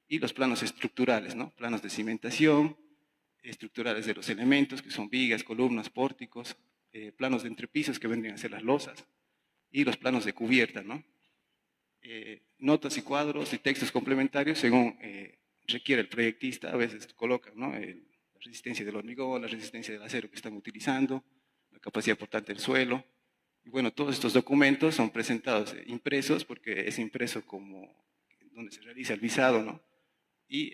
y los planos estructurales, ¿no?, planos de cimentación, estructurales de los elementos, que son vigas, columnas, pórticos, planos de entrepisos que vendrían a ser las losas, y los planos de cubierta, ¿no? Notas y cuadros y textos complementarios según requiere el proyectista, a veces colocan, ¿no?, la resistencia del hormigón, la resistencia del acero que están utilizando, la capacidad portante del suelo. Y bueno, todos estos documentos son presentados impresos, porque es impreso como donde se realiza el visado, ¿no? Y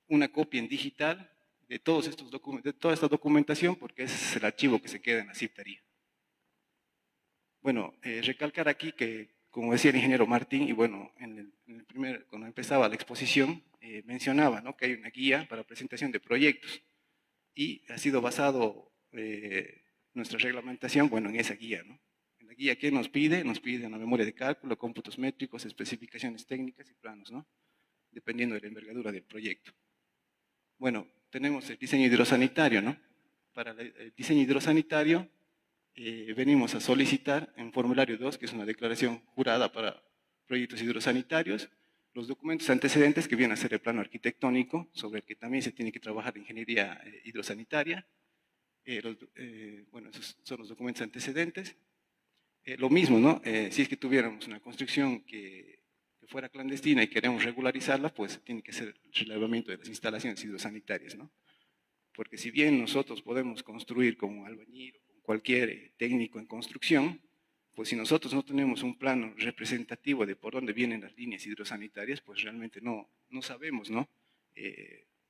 una copia en digital de todos estos documentos, de toda esta documentación, porque ese es el archivo que se queda en la cifrería. Bueno, recalcar aquí que, como decía el ingeniero Martín, y bueno, cuando empezaba la exposición, mencionaba, ¿no?, que hay una guía para presentación de proyectos y ha sido basado nuestra reglamentación, bueno, en esa guía, ¿no? En la guía, ¿qué nos pide? Nos pide una memoria de cálculo, cómputos métricos, especificaciones técnicas y planos, ¿no?, dependiendo de la envergadura del proyecto. Bueno, tenemos el diseño hidrosanitario, ¿no? Para el diseño hidrosanitario venimos a solicitar en formulario 2, que es una declaración jurada para proyectos hidrosanitarios, los documentos antecedentes que vienen a ser el plano arquitectónico, sobre el que también se tiene que trabajar ingeniería hidrosanitaria, Bueno, esos son los documentos antecedentes. Lo mismo, ¿no? Si es que tuviéramos una construcción que fuera clandestina y queremos regularizarla, pues tiene que ser el relevamiento de las instalaciones hidrosanitarias, ¿no? Porque si bien nosotros podemos construir como albañil o como cualquier técnico en construcción, pues si nosotros no tenemos un plano representativo de por dónde vienen las líneas hidrosanitarias, pues realmente no sabemos, ¿no?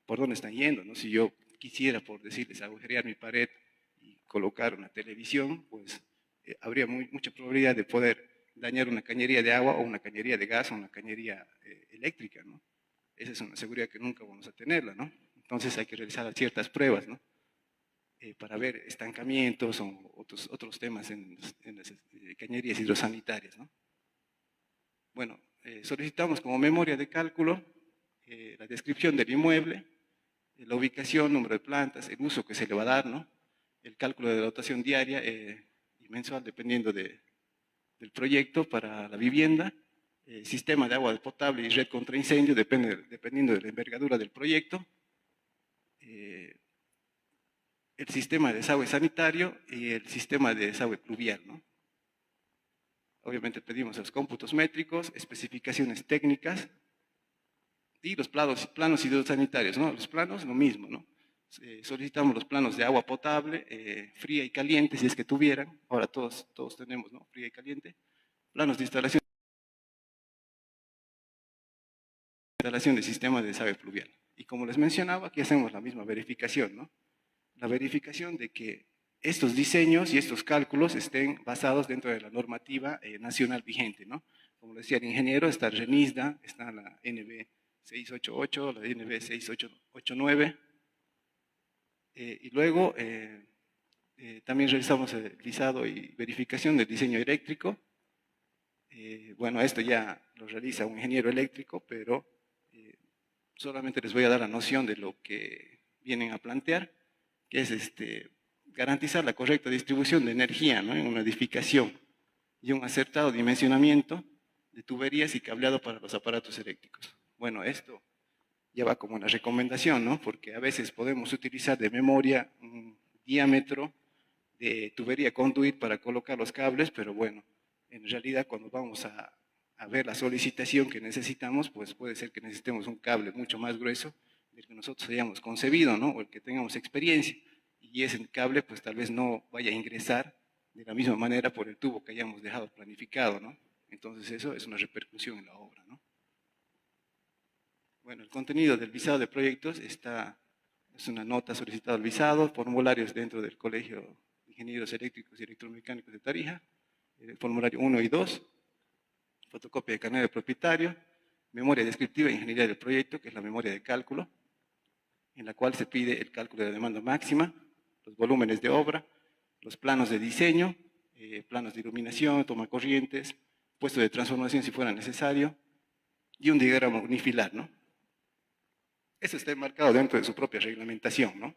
Por dónde están yendo, ¿no? Si yo quisiera, por decirles, agujerear mi pared y colocar una televisión, pues habría mucha probabilidad de poder dañar una cañería de agua o una cañería de gas o una cañería eléctrica, ¿no? Esa es una seguridad que nunca vamos a tenerla, ¿no? Entonces hay que realizar ciertas pruebas, ¿no? Para ver estancamientos o otros temas en las cañerías hidrosanitarias, ¿no? Bueno, solicitamos como memoria de cálculo la descripción del inmueble, la ubicación, número de plantas, el uso que se le va a dar, ¿no? El cálculo de dotación diaria y mensual dependiendo del proyecto para la vivienda, sistema de agua potable y red contra incendio dependiendo de la envergadura del proyecto, el sistema de desagüe sanitario y el sistema de desagüe pluvial, ¿no? Obviamente pedimos los cómputos métricos, especificaciones técnicas y los planos hidrosanitarios, ¿no? Los planos, lo mismo, ¿no? Solicitamos los planos de agua potable, fría y caliente, si es que tuvieran. Ahora todos tenemos, ¿no? Fría y caliente. Planos de instalación de sistema de desagüe pluvial. Y como les mencionaba, aquí hacemos la misma verificación, ¿no? La verificación de que estos diseños y estos cálculos estén basados dentro de la normativa nacional vigente, ¿no? Como decía el ingeniero, está RENISDA, está la NB 688, la NB 6889, y luego también realizamos el visado y verificación del diseño eléctrico. Bueno, esto ya lo realiza un ingeniero eléctrico, pero solamente les voy a dar la noción de lo que vienen a plantear, que es garantizar la correcta distribución de energía, ¿no? En una edificación y un acertado dimensionamiento de tuberías y cableado para los aparatos eléctricos. Bueno, esto ya va como una recomendación, ¿no? Porque a veces podemos utilizar de memoria un diámetro de tubería conduit para colocar los cables, pero bueno, en realidad cuando vamos a ver la solicitación que necesitamos, pues puede ser que necesitemos un cable mucho más grueso del que nosotros hayamos concebido, ¿no? O el que tengamos experiencia. Y ese cable pues tal vez no vaya a ingresar de la misma manera por el tubo que hayamos dejado planificado, ¿no? Entonces eso es una repercusión en la obra, ¿no? Bueno, el contenido del visado de proyectos es una nota solicitada al visado, formularios dentro del Colegio de Ingenieros Eléctricos y Electromecánicos de Tarija, el formulario 1 y 2, fotocopia de carnet de propietario, memoria descriptiva de ingeniería del proyecto, que es la memoria de cálculo, en la cual se pide el cálculo de la demanda máxima, los volúmenes de obra, los planos de diseño, planos de iluminación, toma corrientes, puesto de transformación si fuera necesario, y un diagrama unifilar, ¿no? Eso está enmarcado dentro de su propia reglamentación, ¿no?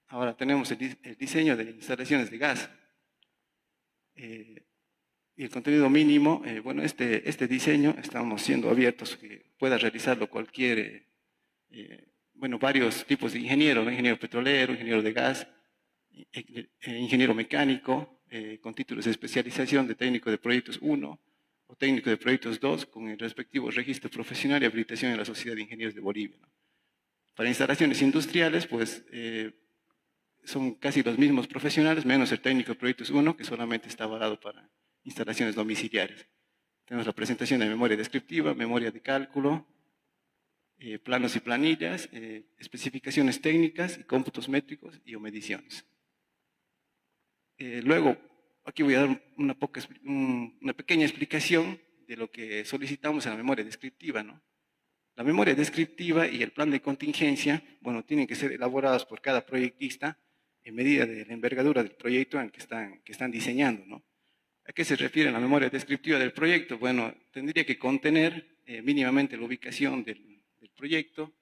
Ahora tenemos el diseño de instalaciones de gas. Y el contenido mínimo, bueno, este diseño estamos siendo abiertos que pueda realizarlo cualquier, bueno, varios tipos de ingeniero, ¿no? Ingeniero petrolero, ingeniero de gas, ingeniero mecánico, con títulos de especialización de técnico de proyectos 1 o técnico de proyectos 2, con el respectivo registro profesional y habilitación en la Sociedad de Ingenieros de Bolivia, ¿no? Para instalaciones industriales, pues, son casi los mismos profesionales, menos el técnico de proyectos 1, que solamente está avalado para instalaciones domiciliarias. Tenemos la presentación de memoria descriptiva, memoria de cálculo, planos y planillas, especificaciones técnicas y cómputos métricos y o mediciones. Luego, aquí voy a dar una pequeña explicación de lo que solicitamos en la memoria descriptiva, ¿no? La memoria descriptiva y el plan de contingencia, bueno, tienen que ser elaborados por cada proyectista en medida de la envergadura del proyecto en que están diseñando, ¿no? ¿A qué se refiere la memoria descriptiva del proyecto? Bueno, tendría que contener mínimamente la ubicación del proyecto,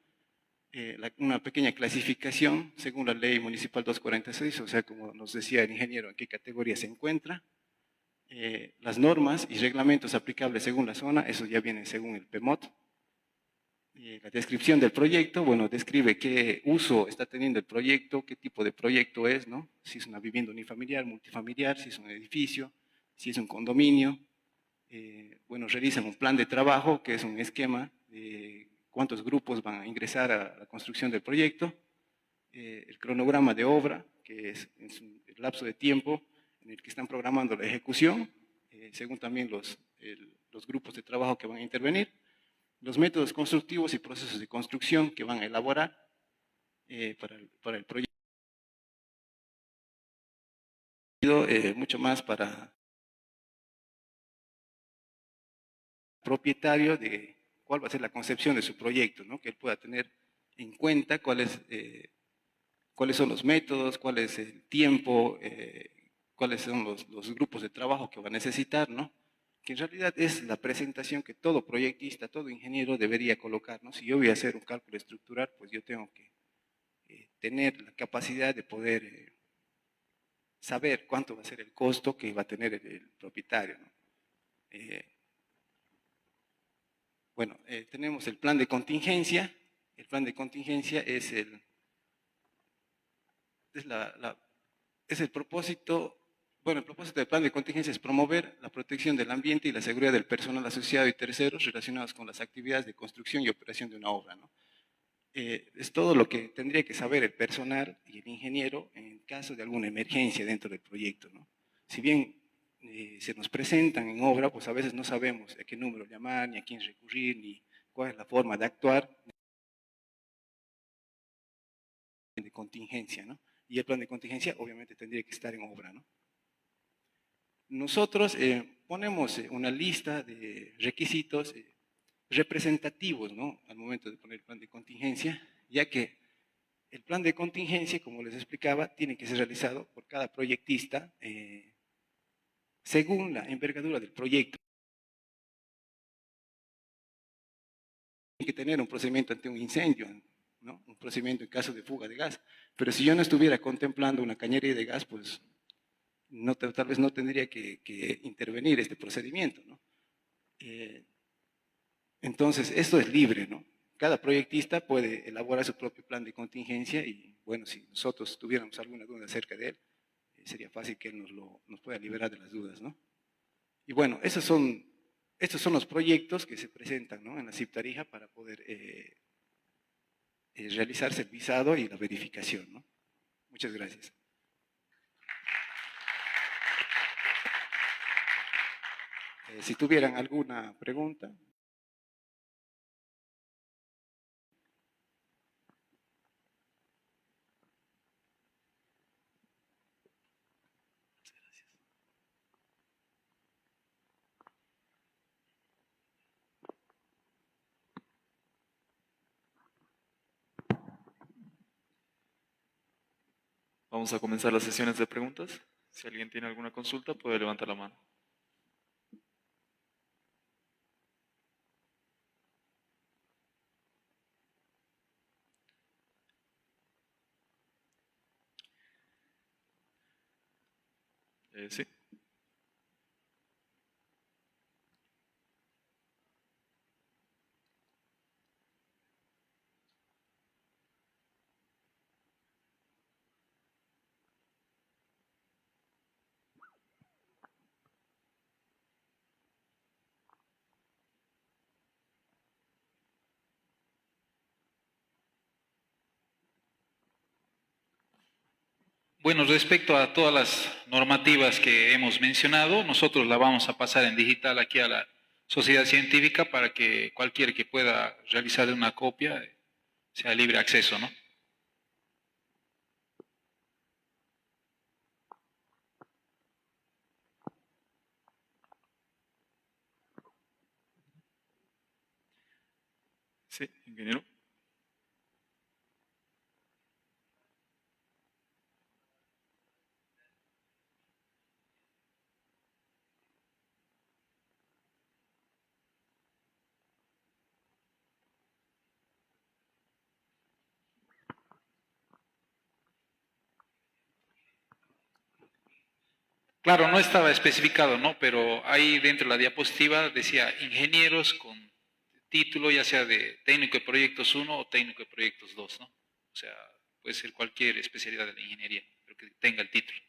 una pequeña clasificación según la ley municipal 246, o sea, como nos decía el ingeniero, en qué categoría se encuentra, las normas y reglamentos aplicables según la zona, eso ya viene según el PEMOT, La descripción del proyecto, bueno, describe qué uso está teniendo el proyecto, qué tipo de proyecto es, ¿no? Si es una vivienda unifamiliar, multifamiliar, si es un edificio, si es un condominio. Bueno, realizan un plan de trabajo, que es un esquema de cuántos grupos van a ingresar a la construcción del proyecto, el cronograma de obra, que es el lapso de tiempo en el que están programando la ejecución, según también los grupos de trabajo que van a intervenir, los métodos constructivos y procesos de construcción que van a elaborar para el proyecto, mucho más para el propietario de cuál va a ser la concepción de su proyecto, ¿no? Que él pueda tener en cuenta cuáles son los métodos, cuál es el tiempo, cuáles son los grupos de trabajo que va a necesitar, ¿no? Que en realidad es la presentación que todo proyectista, todo ingeniero debería colocar, ¿no? Si yo voy a hacer un cálculo estructural, pues yo tengo que tener la capacidad de poder saber cuánto va a ser el costo que va a tener el propietario, ¿no? Bueno, tenemos el plan de contingencia. El plan de contingencia es el propósito. Bueno, el propósito del plan de contingencia es promover la protección del ambiente y la seguridad del personal asociado y terceros relacionados con las actividades de construcción y operación de una obra, ¿no? Es todo lo que tendría que saber el personal y el ingeniero en caso de alguna emergencia dentro del proyecto, ¿no? Si bien se nos presentan en obra, pues a veces no sabemos a qué número llamar, ni a quién recurrir, ni cuál es la forma de actuar de contingencia, ¿no? Y el plan de contingencia obviamente tendría que estar en obra, ¿no? Nosotros ponemos una lista de requisitos representativos, ¿no? Al momento de poner el plan de contingencia, ya que el plan de contingencia, como les explicaba, tiene que ser realizado por cada proyectista según la envergadura del proyecto. Tiene que tener un procedimiento ante un incendio, ¿no? Un procedimiento en caso de fuga de gas. Pero si yo no estuviera contemplando una cañería de gas, pues no, tal vez no tendría que intervenir este procedimiento, ¿no? Entonces, esto es libre, ¿no? Cada proyectista puede elaborar su propio plan de contingencia y, bueno, si nosotros tuviéramos alguna duda acerca de él, sería fácil que él nos pueda liberar de las dudas, ¿no? Y bueno, estos son los proyectos que se presentan, ¿no? En la CIP Tarija para poder realizarse el visado y la verificación, ¿no? Muchas gracias. Si tuvieran alguna pregunta. Vamos a comenzar las sesiones de preguntas. Si alguien tiene alguna consulta, puede levantar la mano. Sí. Bueno, respecto a todas las normativas que hemos mencionado, nosotros la vamos a pasar en digital aquí a la sociedad científica para que cualquiera que pueda realizar una copia sea libre acceso, ¿no? Sí, ingeniero. Claro, no estaba especificado, ¿no? Pero ahí dentro de la diapositiva decía ingenieros con título, ya sea de técnico de proyectos 1 o técnico de proyectos 2, ¿no? O sea, puede ser cualquier especialidad de la ingeniería, pero que tenga el título.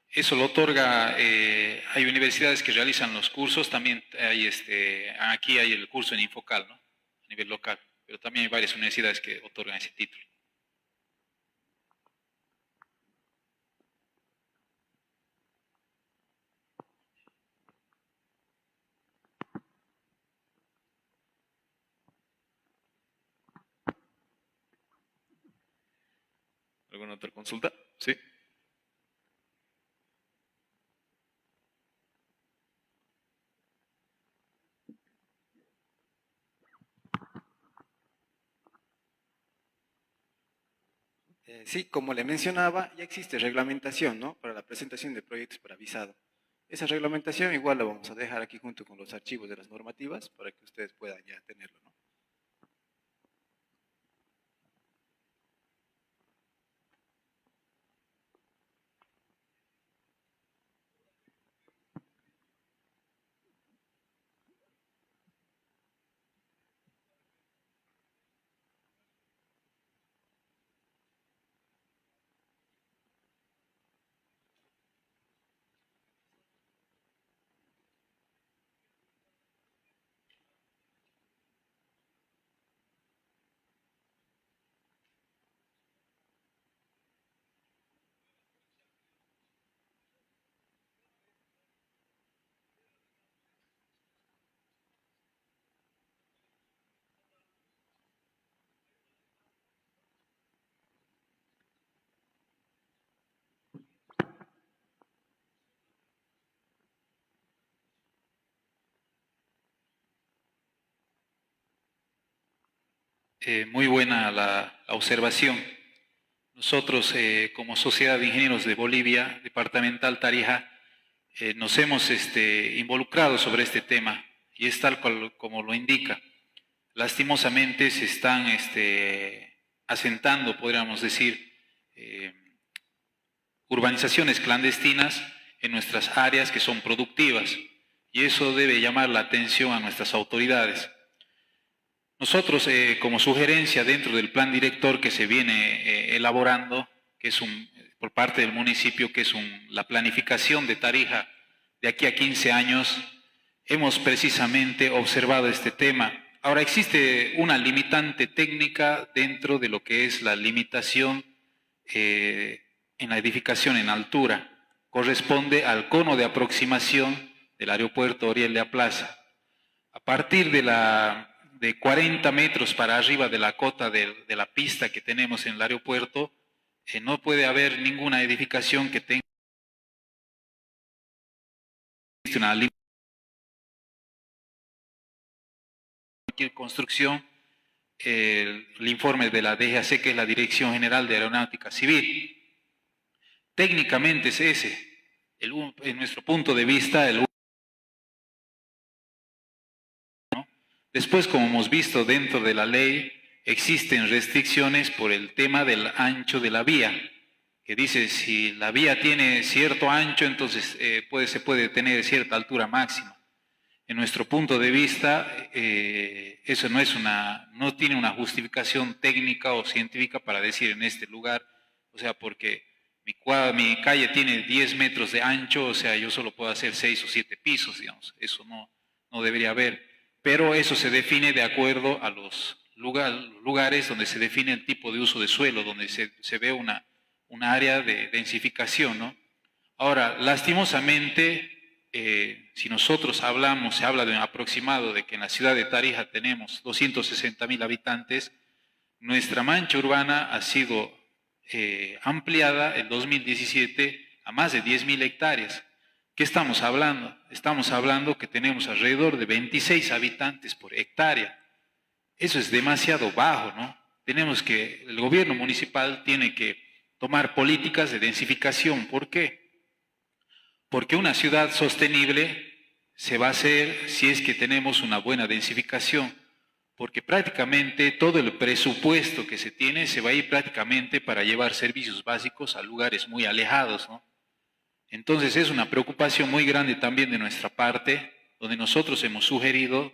Eso lo otorga, hay universidades que realizan los cursos, también hay aquí hay el curso en Infocal, ¿no? A nivel local, pero también hay varias universidades que otorgan ese título. ¿Alguna otra consulta? Sí. Sí, como le mencionaba, ya existe reglamentación, ¿no? Para la presentación de proyectos para visado. Esa reglamentación igual la vamos a dejar aquí junto con los archivos de las normativas para que ustedes puedan ya tenerlo, ¿no? Muy buena la observación. Nosotros, como Sociedad de Ingenieros de Bolivia, Departamental Tarija, nos hemos involucrado sobre este tema y es tal cual como lo indica. Lastimosamente se están asentando, podríamos decir, urbanizaciones clandestinas en nuestras áreas que son productivas y eso debe llamar la atención a nuestras autoridades. Nosotros, como sugerencia dentro del plan director que se viene elaborando, que es por parte del municipio, que es la planificación de Tarija de aquí a 15 años, hemos precisamente observado este tema. Ahora, existe una limitante técnica dentro de lo que es la limitación en la edificación en altura. Corresponde al cono de aproximación del aeropuerto Oriel de Aplaza. A partir de 40 metros para arriba de la cota de la pista que tenemos en el aeropuerto, no puede haber ninguna edificación que tenga una cualquier construcción. El informe de la DGAC, que es la Dirección General de Aeronáutica Civil. Técnicamente es ese, en nuestro punto de vista, ¿no? Después, como hemos visto dentro de la ley, existen restricciones por el tema del ancho de la vía, que dice si la vía tiene cierto ancho, entonces se puede tener cierta altura máxima. En nuestro punto de vista, eso no tiene una justificación técnica o científica para decir en este lugar, o sea, porque mi calle tiene 10 metros de ancho, o sea, yo solo puedo hacer 6 o 7 pisos, digamos, eso no debería haber. Pero eso se define de acuerdo a los lugares donde se define el tipo de uso de suelo, donde se ve una área de densificación, ¿no? Ahora, lastimosamente, si nosotros se habla de un aproximado de que en la ciudad de Tarija tenemos 260.000 habitantes, nuestra mancha urbana ha sido ampliada en 2017 a más de 10.000 hectáreas. ¿Qué estamos hablando? Estamos hablando que tenemos alrededor de 26 habitantes por hectárea. Eso es demasiado bajo, ¿no? El gobierno municipal tiene que tomar políticas de densificación. ¿Por qué? Porque una ciudad sostenible se va a hacer si es que tenemos una buena densificación, porque prácticamente todo el presupuesto que se tiene se va a ir prácticamente para llevar servicios básicos a lugares muy alejados, ¿no? Entonces es una preocupación muy grande también de nuestra parte, donde nosotros hemos sugerido,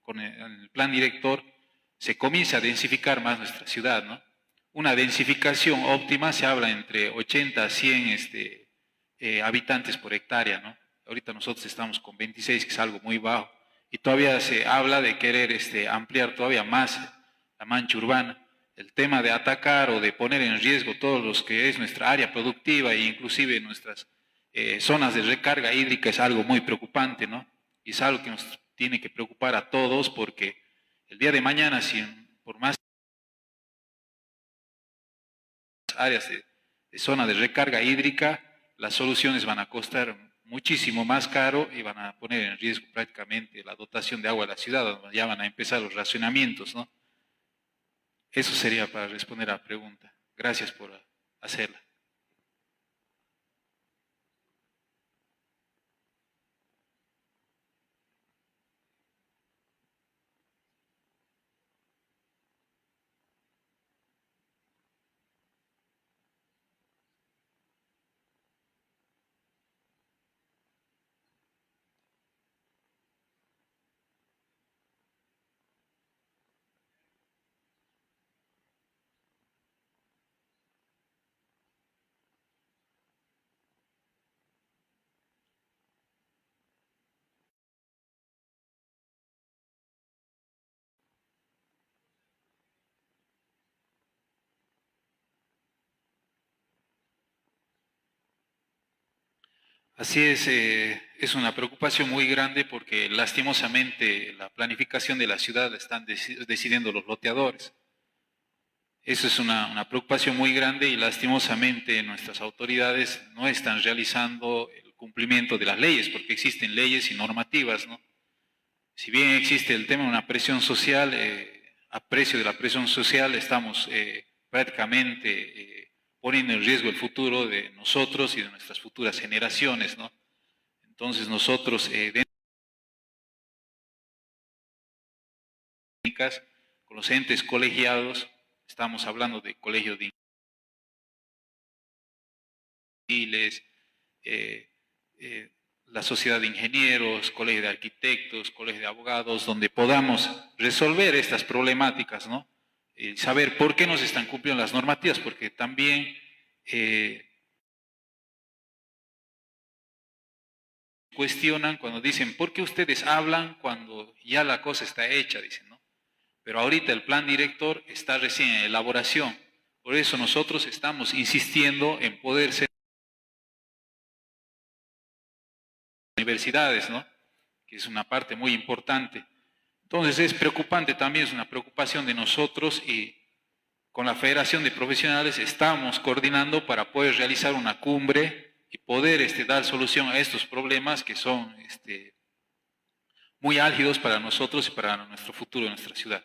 con el plan director, se comienza a densificar más nuestra ciudad, ¿no? Una densificación óptima se habla entre 80 a 100 habitantes por hectárea, ¿no? Ahorita nosotros estamos con 26, que es algo muy bajo, y todavía se habla de querer ampliar todavía más la mancha urbana. El tema de atacar o de poner en riesgo todos los que es nuestra área productiva e inclusive nuestras zonas de recarga hídrica es algo muy preocupante, ¿no? Y es algo que nos tiene que preocupar a todos, porque el día de mañana, si por más áreas de zona de recarga hídrica, las soluciones van a costar muchísimo más caro y van a poner en riesgo prácticamente la dotación de agua de la ciudad, donde ya van a empezar los racionamientos, ¿no? Eso sería para responder a la pregunta. Gracias por hacerla. Así es una preocupación muy grande porque lastimosamente la planificación de la ciudad la están decidiendo los loteadores. Eso es una preocupación muy grande y lastimosamente nuestras autoridades no están realizando el cumplimiento de las leyes, porque existen leyes y normativas, ¿no? Si bien existe el tema de una presión social, a precio de la presión social estamos prácticamente poniendo en riesgo el futuro de nosotros y de nuestras futuras generaciones, ¿no? Entonces nosotros, con los entes colegiados, estamos hablando de colegios de ingenieros, la sociedad de ingenieros, colegio de arquitectos, colegio de abogados, donde podamos resolver estas problemáticas, ¿no? Saber por qué no se están cumpliendo las normativas, porque también cuestionan cuando dicen, ¿por qué ustedes hablan cuando ya la cosa está hecha? Dicen, ¿no? Pero ahorita el plan director está recién en elaboración. Por eso nosotros estamos insistiendo en poder ser universidades, ¿no? Que es una parte muy importante. Entonces es preocupante también, es una preocupación de nosotros y con la Federación de Profesionales estamos coordinando para poder realizar una cumbre y poder dar solución a estos problemas que son muy álgidos para nosotros y para nuestro futuro de nuestra ciudad.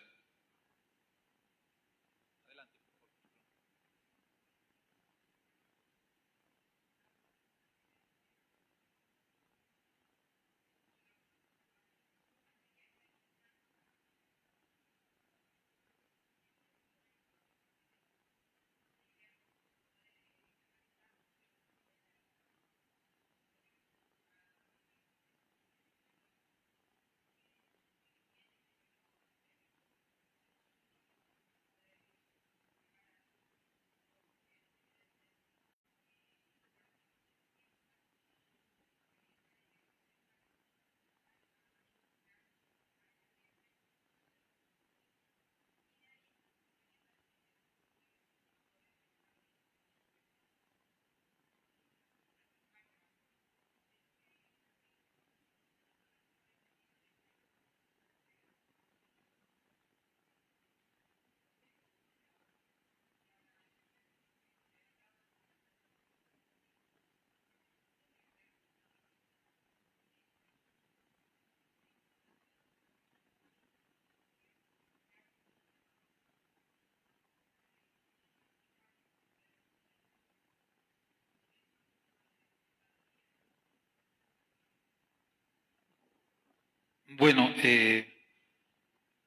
Bueno,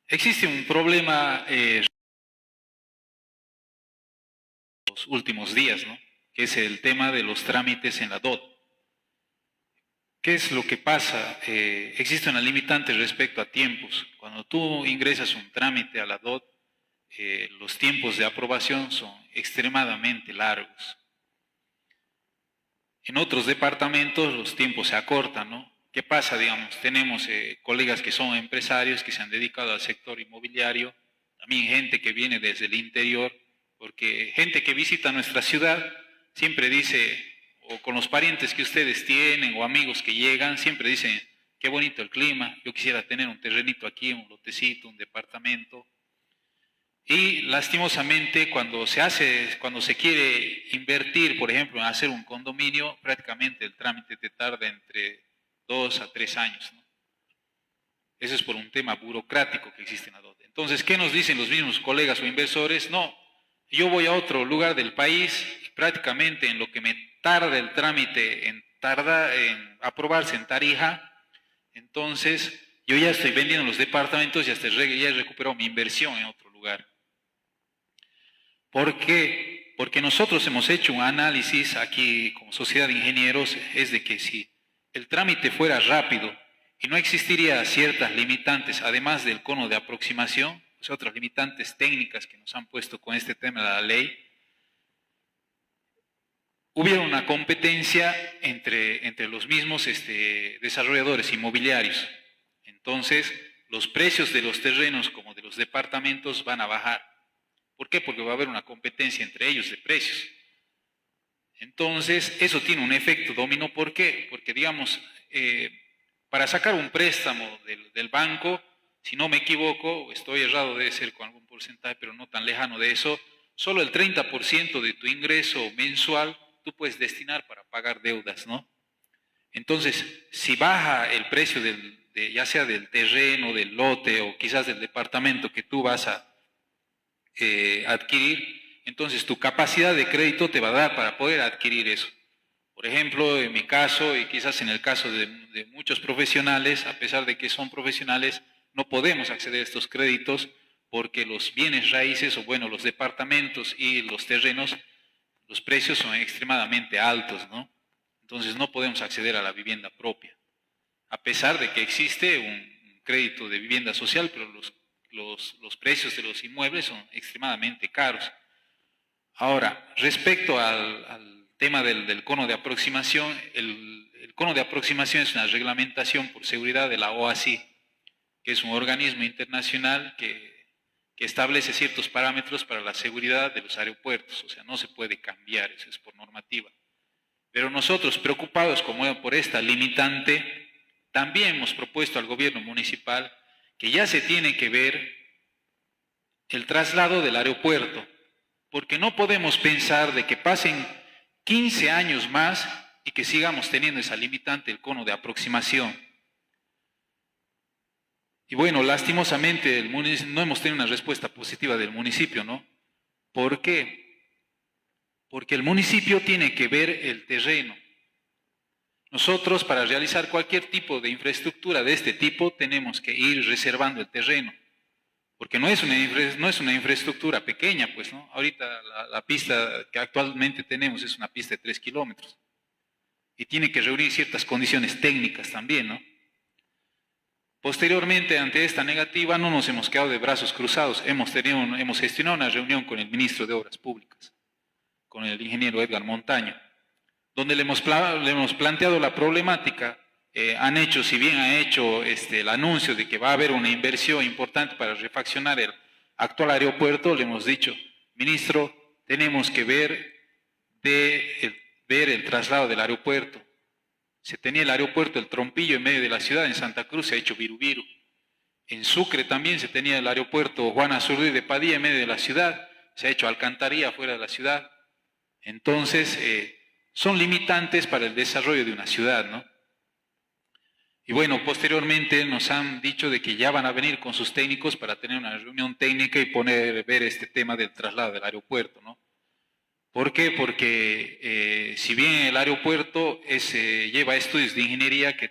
existe un problema los últimos días, ¿no? Que es el tema de los trámites en la DOT. ¿Qué es lo que pasa? Existe una limitante respecto a tiempos. Cuando tú ingresas un trámite a la DOT, los tiempos de aprobación son extremadamente largos. En otros departamentos los tiempos se acortan, ¿no? ¿Qué pasa? Digamos, tenemos colegas que son empresarios, que se han dedicado al sector inmobiliario, también gente que viene desde el interior, porque gente que visita nuestra ciudad siempre dice, o con los parientes que ustedes tienen o amigos que llegan, siempre dicen, qué bonito el clima, yo quisiera tener un terrenito aquí, un lotecito, un departamento. Y lastimosamente cuando se quiere invertir, por ejemplo, en hacer un condominio, prácticamente el trámite te tarda entre 2 a 3 años, ¿no? Eso es por un tema burocrático que existe en la DOT. Entonces, ¿qué nos dicen los mismos colegas o inversores? No, yo voy a otro lugar del país y prácticamente en lo que me tarda el trámite en aprobarse en Tarija, entonces yo ya estoy vendiendo los departamentos y hasta ya he recuperado mi inversión en otro lugar. ¿Por qué? Porque nosotros hemos hecho un análisis aquí como sociedad de ingenieros, es de que si el trámite fuera rápido y no existiría ciertas limitantes, además del cono de aproximación, pues otras limitantes técnicas que nos han puesto con este tema de la ley, hubiera una competencia entre los mismos desarrolladores inmobiliarios. Entonces, los precios de los terrenos como de los departamentos van a bajar. ¿Por qué? Porque va a haber una competencia entre ellos de precios. Entonces, eso tiene un efecto dominó. ¿Por qué? Porque, digamos, para sacar un préstamo del banco, si no me equivoco, estoy errado, debe ser con algún porcentaje, pero no tan lejano de eso, solo el 30% de tu ingreso mensual tú puedes destinar para pagar deudas, ¿no? Entonces, si baja el precio ya sea del terreno, del lote o quizás del departamento que tú vas a adquirir, entonces tu capacidad de crédito te va a dar para poder adquirir eso. Por ejemplo, en mi caso y quizás en el caso de muchos profesionales, a pesar de que son profesionales, no podemos acceder a estos créditos porque los bienes raíces o bueno, los departamentos y los terrenos, los precios son extremadamente altos, ¿no? Entonces no podemos acceder a la vivienda propia. A pesar de que existe un crédito de vivienda social, pero los precios de los inmuebles son extremadamente caros. Ahora, respecto al tema del cono de aproximación, el cono de aproximación es una reglamentación por seguridad de la OACI, que es un organismo internacional que establece ciertos parámetros para la seguridad de los aeropuertos, o sea, no se puede cambiar, eso es por normativa. Pero nosotros, preocupados como por esta limitante, también hemos propuesto al gobierno municipal que ya se tiene que ver el traslado del aeropuerto, porque no podemos pensar de que pasen 15 años más y que sigamos teniendo esa limitante, el cono de aproximación. Y bueno, lastimosamente no hemos tenido una respuesta positiva del municipio, ¿no? ¿Por qué? Porque el municipio tiene que ver el terreno. Nosotros, para realizar cualquier tipo de infraestructura de este tipo, tenemos que ir reservando el terreno. Porque no es una infraestructura pequeña, pues, ¿no? Ahorita la pista que actualmente tenemos es una pista de 3 kilómetros. Y tiene que reunir ciertas condiciones técnicas también, ¿no? Posteriormente, ante esta negativa, no nos hemos quedado de brazos cruzados. Hemos gestionado una reunión con el ministro de Obras Públicas, con el ingeniero Edgar Montaño, donde le hemos planteado la problemática. Si bien han hecho el anuncio de que va a haber una inversión importante para refaccionar el actual aeropuerto, le hemos dicho, ministro, tenemos que ver el traslado del aeropuerto. Se tenía el aeropuerto El Trompillo en medio de la ciudad, en Santa Cruz se ha hecho Viru Viru. En Sucre también se tenía el aeropuerto Juan Azurduy de Padilla en medio de la ciudad, se ha hecho Alcantarilla fuera de la ciudad. Entonces, son limitantes para el desarrollo de una ciudad, ¿no? Y bueno, posteriormente nos han dicho de que ya van a venir con sus técnicos para tener una reunión técnica y ver este tema del traslado del aeropuerto, ¿no? ¿Por qué? Porque si bien el aeropuerto lleva estudios de ingeniería que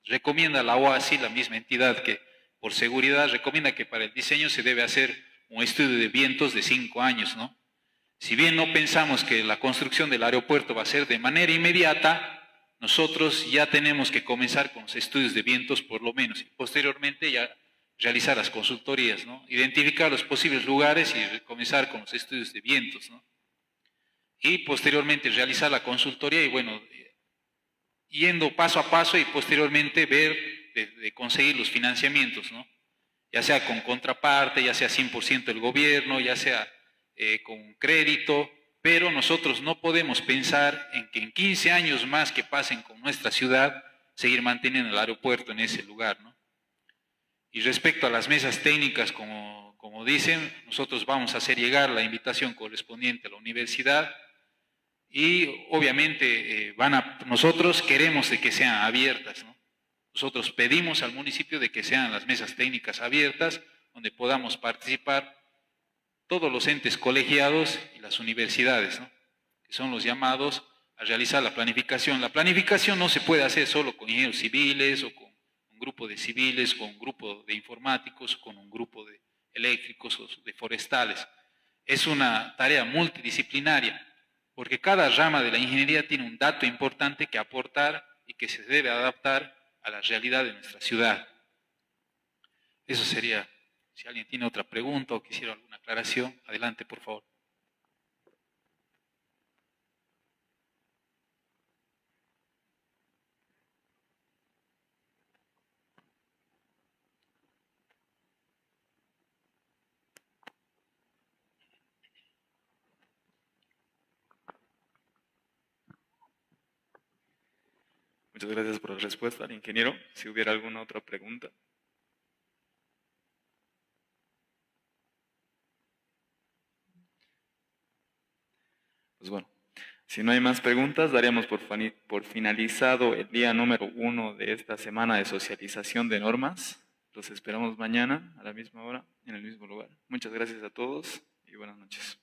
recomienda la OACI, la misma entidad que por seguridad recomienda que para el diseño se debe hacer un estudio de vientos de 5 años, ¿no? Si bien no pensamos que la construcción del aeropuerto va a ser de manera inmediata, nosotros ya tenemos que comenzar con los estudios de vientos por lo menos y posteriormente ya realizar las consultorías, ¿no? Identificar los posibles lugares y comenzar con los estudios de vientos, ¿no? Y posteriormente realizar la consultoría y bueno, yendo paso a paso y posteriormente ver de conseguir los financiamientos, ¿no? Ya sea con contraparte, ya sea 100% del gobierno, ya sea con crédito, pero nosotros no podemos pensar en que en 15 años más que pasen con nuestra ciudad, seguir manteniendo el aeropuerto en ese lugar, ¿no? Y respecto a las mesas técnicas, como dicen, nosotros vamos a hacer llegar la invitación correspondiente a la universidad y obviamente nosotros queremos de que sean abiertas, ¿no? Nosotros pedimos al municipio de que sean las mesas técnicas abiertas, donde podamos participar todos los entes colegiados y las universidades, ¿no? Que son los llamados a realizar la planificación. La planificación no se puede hacer solo con ingenieros civiles o con un grupo de civiles, con un grupo de informáticos, con un grupo de eléctricos o de forestales. Es una tarea multidisciplinaria, porque cada rama de la ingeniería tiene un dato importante que aportar y que se debe adaptar a la realidad de nuestra ciudad. Eso sería. Si alguien tiene otra pregunta o quisiera alguna aclaración, adelante, por favor. Muchas gracias por la respuesta al ingeniero. Si hubiera alguna otra pregunta. Pues bueno, si no hay más preguntas, daríamos por finalizado el día número 1 de esta semana de socialización de normas. Los esperamos mañana a la misma hora, en el mismo lugar. Muchas gracias a todos y buenas noches.